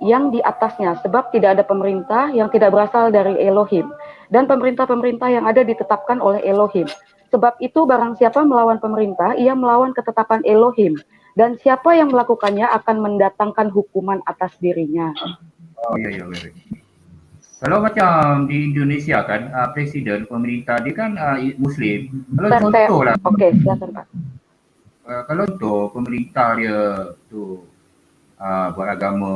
yang di atasnya, sebab tidak ada pemerintah yang tidak berasal dari Elohim, dan pemerintah-pemerintah yang ada ditetapkan oleh Elohim. Sebab itu barang siapa melawan pemerintah, ia melawan ketetapan Elohim, dan siapa yang melakukannya akan mendatangkan hukuman atas dirinya. Oh iya baik. Kalau macam di Indonesia kan, presiden pemerintah dia kan Muslim. Kalau contoh lah. Oke, silakan Pak. Kalau untuk pemerintah dia tu beragama,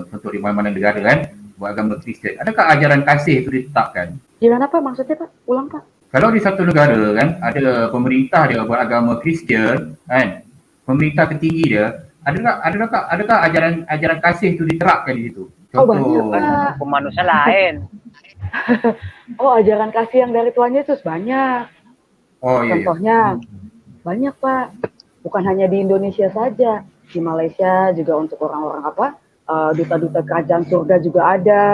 contoh di mana-mana negara kan, beragama Kristian. Adakah ajaran kasih itu ditetapkan? Gimana Pak? Maksudnya Pak? Ulang Pak. Kalau di satu negara kan, ada pemerintah dia beragama Kristian kan, pemerintah tertinggi dia, adakah ajaran kasih itu diterapkan di situ? Contoh, banyak Pak. Hukum manusia lain. Ajaran kasih yang dari Tuhan Yesus banyak. Oh iya. Contohnya banyak Pak. Bukan hanya di Indonesia saja, di Malaysia juga untuk orang-orang duta-duta kerajaan surga juga ada.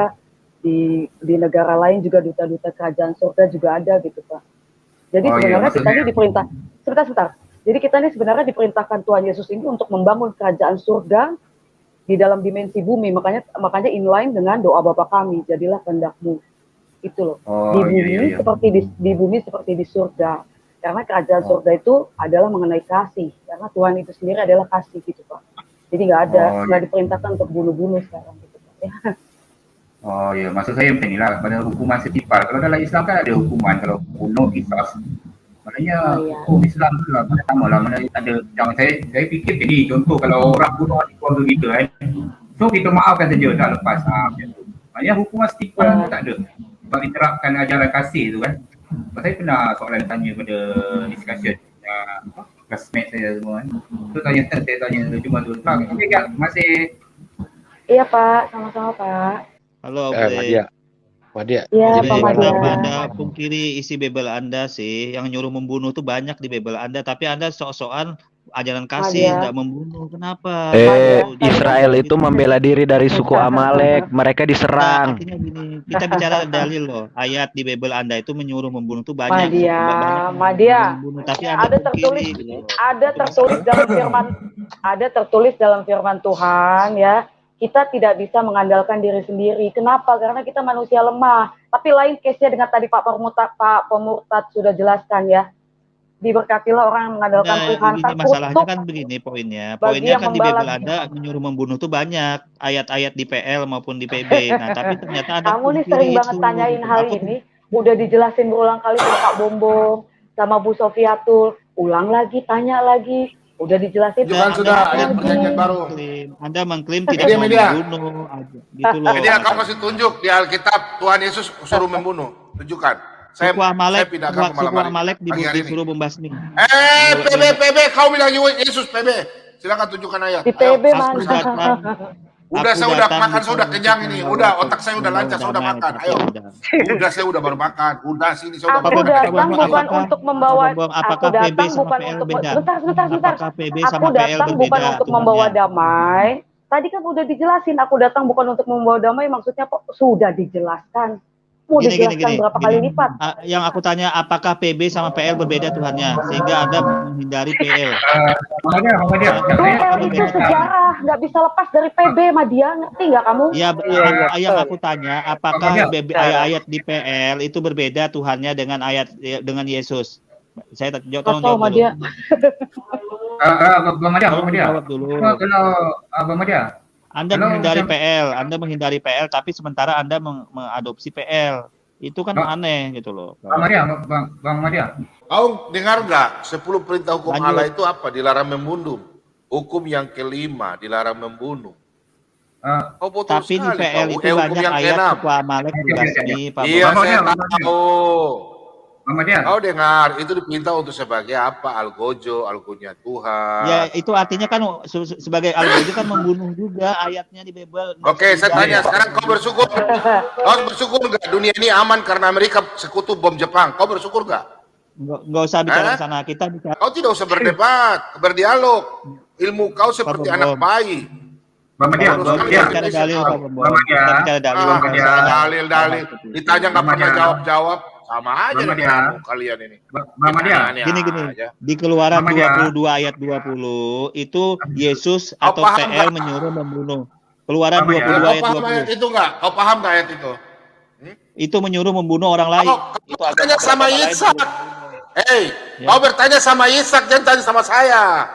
Di negara lain juga duta-duta kerajaan surga juga ada gitu Pak. Jadi sebenarnya kita ini diperintah. Sebentar. Jadi kita ini sebenarnya diperintahkan Tuhan Yesus ini untuk membangun kerajaan surga di dalam dimensi bumi, makanya inline dengan doa Bapa kami, jadilah kehendak-Mu. Itu loh. Di bumi seperti di bumi seperti di surga. Karena kerajaan surga itu adalah mengenai kasih. Karena Tuhan itu sendiri adalah kasih gitu Pak. Jadi nggak diperintahkan untuk bunuh-bunuh sekarang gitu Pak. Ya. Oh ya, maksud saya inilah pada hukuman setimpal. Kalau dalam Islam kan ada hukuman kalau bunuh qisas. Makanya hukum Islam tu lah sama lah. Mana ada yang saya fikir jadi contoh kalau orang bunuh adik keluarga kita kan, so kita maafkan saja tak lepas macam tu. Maknanya hukuman setimpal pun tak ada. Sebab diterapkan ajaran kasih tu kan. Saya pernah soalan tanya pada discussion classmate saya semua kan. Tu saya tanya cuma tu. Pak, masih. Iya Pak, sama-sama Pak. Halo, Madia. Iya, Pak Madia. Kenapa Anda pungkiri isi Bible Anda sih? Yang nyuruh membunuh tuh banyak di Bible Anda, tapi Anda sok-sokan ajaran kasih, tidak membunuh. Kenapa? Israel itu membela diri dari suku Amalek, mereka diserang. Artinya gini, kita bicara dalil loh. Ayat di Bible Anda itu menyuruh membunuh tuh banyak. Madia. Tapi Anda ada tertulis dalam firman Tuhan ya. Kita tidak bisa mengandalkan diri sendiri. Kenapa? Karena kita manusia lemah. Tapi lain case-nya dengan tadi Pak Pemurtad sudah jelaskan ya. Diberkatilah orang yang mengandalkan Tuhan. Masalahnya kan begini poinnya. Poinnya kan di Bible Anda menyuruh membunuh tuh banyak. Ayat-ayat di PL maupun di PB. Nah, tapi ternyata ada kamu nih sering banget tanyain hal ini. Udah dijelasin berulang kali sama Pak Bombong, sama Bu Sofiatul. Ulang lagi, tanya lagi. Udah dijelasin. Sudah ada perjanjian baru. Anda mengklaim tidak mau membunuh. Gitu loh. Jadi kau kasih tunjuk di Alkitab Tuhan Yesus suruh membunuh. Tunjukkan. Saya pindahkan ke malam Amalek disuruh membasmi. PB, kau bilang Yesus PB. Silakan tunjukkan ayat. Di PB mana? Udah saya udah makan, saya udah kenyang ini. Udah otak saya udah lancar, saya udah makan. Ayo. Udah saya udah baru makan. Udah sini saya udah makan. Aku datang bukan untuk membawa. Apakah PB sama PL beda? Bentar. Aku datang bukan untuk membawa damai. Tadi kan udah dijelasin. Aku datang bukan untuk membawa damai. Maksudnya kok sudah dijelaskan. Mau dijelaskan berapa kali lipat? Yang aku tanya, apakah PB sama PL berbeda Tuhannya sehingga Anda menghindari PL? PL itu sejarah, nggak bisa lepas dari PB, Madia, ngerti nggak kamu? Iya, yang aku tanya, apakah ayat di PL itu berbeda Tuhannya dengan ayat dengan Yesus? Saya tolong jawab dulu. Bang Madia. Jawab dulu. Kalau Bang Madia. Anda menghindari PL, tapi sementara Anda mengadopsi PL. Itu kan aneh gitu loh. Bang Madia. Kau dengar nggak 10 perintah hukum Allah itu apa? Dilarang membunuh. Hukum yang kelima dilarang membunuh. Tapi di PL itu banyak ayat suku Amalek dibasmi. Iya, saya tahu. Kau dengar, itu dipinta untuk sebagai apa? Algojo, algonya Tuhan. Ya, itu artinya kan sebagai algojo kan membunuh juga ayatnya di Bible. Oke, saya tanya sekarang kau bersyukur? Kau bersyukur nggak dunia ini aman karena Amerika sekutu bom Jepang? Kau bersyukur nggak? Nggak usah bicara sana, kita bicara. Kau tidak usah berdebat, berdialog. Ilmu kau seperti anak bayi. Dalil. Ditanya nggak pernah jawab. Sama aja dengan kalian ini. Gini. Di Keluaran 22 ayat 20 itu Yesus atau PL menyuruh membunuh. Keluaran 22 ayat 20. Ayat itu enggak? Kau paham enggak ayat itu? Itu menyuruh membunuh orang lain. Itu bertanya sama Ishak. Kau bertanya sama Ishak, jangan tanya sama saya.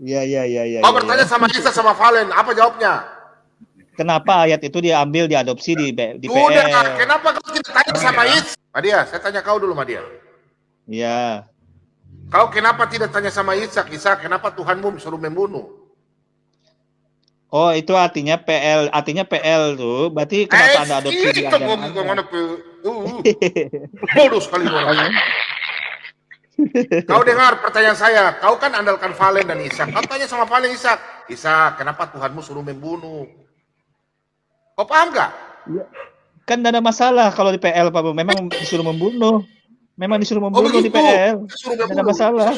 Iya. Kau bertanya sama Ishak sama Valen, apa jawabnya? Kenapa ayat itu diambil diadopsi di PL? Udah, kenapa kau tidak tanya sama Ishak? Madia, saya tanya kau dulu, Madia. Iya. Kau kenapa tidak tanya sama Ishak? Ishak, kenapa Tuhanmu suruh membunuh? Oh, itu artinya PL tuh. Berarti kenapa Anda adopsi di ajaran? Bodoh sekali orang. Kau dengar pertanyaan saya. Kau kan andalkan Valen dan Ishak. Kau tanya sama Valen, Ishak. Ishak, kenapa Tuhanmu suruh membunuh? Kau paham gak? Ya. Kan tidak ada masalah kalau di PL, Pak. Memang disuruh membunuh. Di PL. Tidak ada masalah.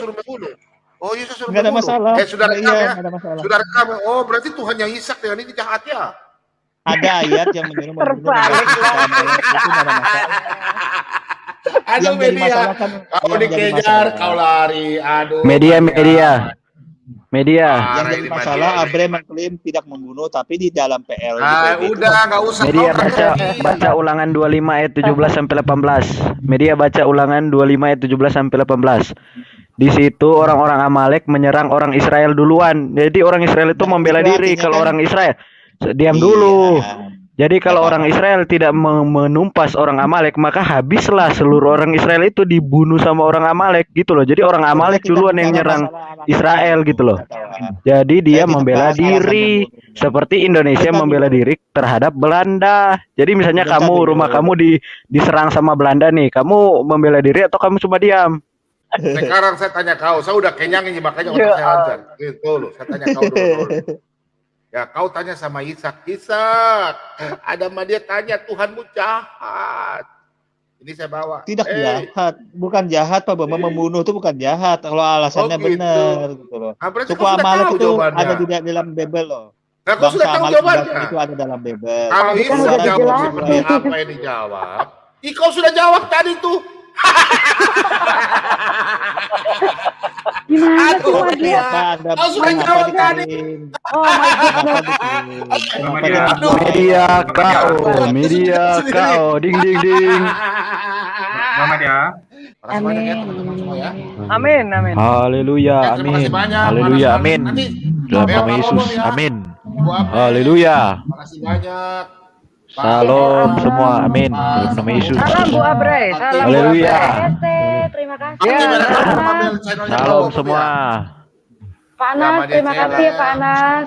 Oh iya, suruh nggak ada masalah. Sudah rekam ya? Sudah rekam. Oh, berarti Tuhan yang Ishak dengan ini jahat ya? Ada ayat yang menyuruh membunuh. Itu nggak ada masalah. Aduh, media. Kau dikejar, kau lari. Aduh. Media. Media. Yang jadi masalah Abre mengklaim tidak membunuh, tapi di dalam PL. Udah nggak usah. Media baca Ulangan 25 ayat 17 sampai 18. Media baca Ulangan 25 ayat 17 sampai 18. Di situ orang-orang Amalek menyerang orang Israel duluan. Jadi orang Israel itu membela diri. Kalau orang Israel diam dulu. Jadi kalau orang Israel tidak menumpas orang Amalek, maka habislah seluruh orang Israel itu dibunuh sama orang Amalek gitu loh. Jadi orang Amalek duluan yang nyerang Israel gitu loh. Jadi dia membela diri seperti Indonesia membela diri terhadap Belanda. Jadi misalnya rumah kamu diserang sama Belanda nih, kamu membela diri atau kamu cuma diam? Sekarang saya tanya kau, saya udah kenyang ini makanya otak saya lancar. Gitu loh, saya tanya kau dulu. Ya kau tanya sama Ishak, ada dia tanya Tuhanmu jahat. Ini saya bawa. Tidak jahat, bukan jahat Pak Bambang, membunuh itu bukan jahat kalau alasannya benar gitu loh. Suku Amalek itu ada di dalam Bible loh. Nah, kau sudah tahu jawabannya. Itu ada dalam Bible. Kalau Ishak sudah jawab seperti apa yang dijawab, kau sudah jawab tadi tuh. Gimana tuh Madia? Kau sudah jawab tadi. Oh my God. Media kau, ding ding ding. Selamat ya. Amin. Haleluya, amin. Haleluya, amin. Dalam nama Yesus, amin. Haleluya. Terima kasih banyak. Salam semua, amin. Dalam nama Yesus. Salam Bu Abre, salam. Haleluya. Terima kasih. Salam semua. Pak Anas, terima kasih Pak Anas.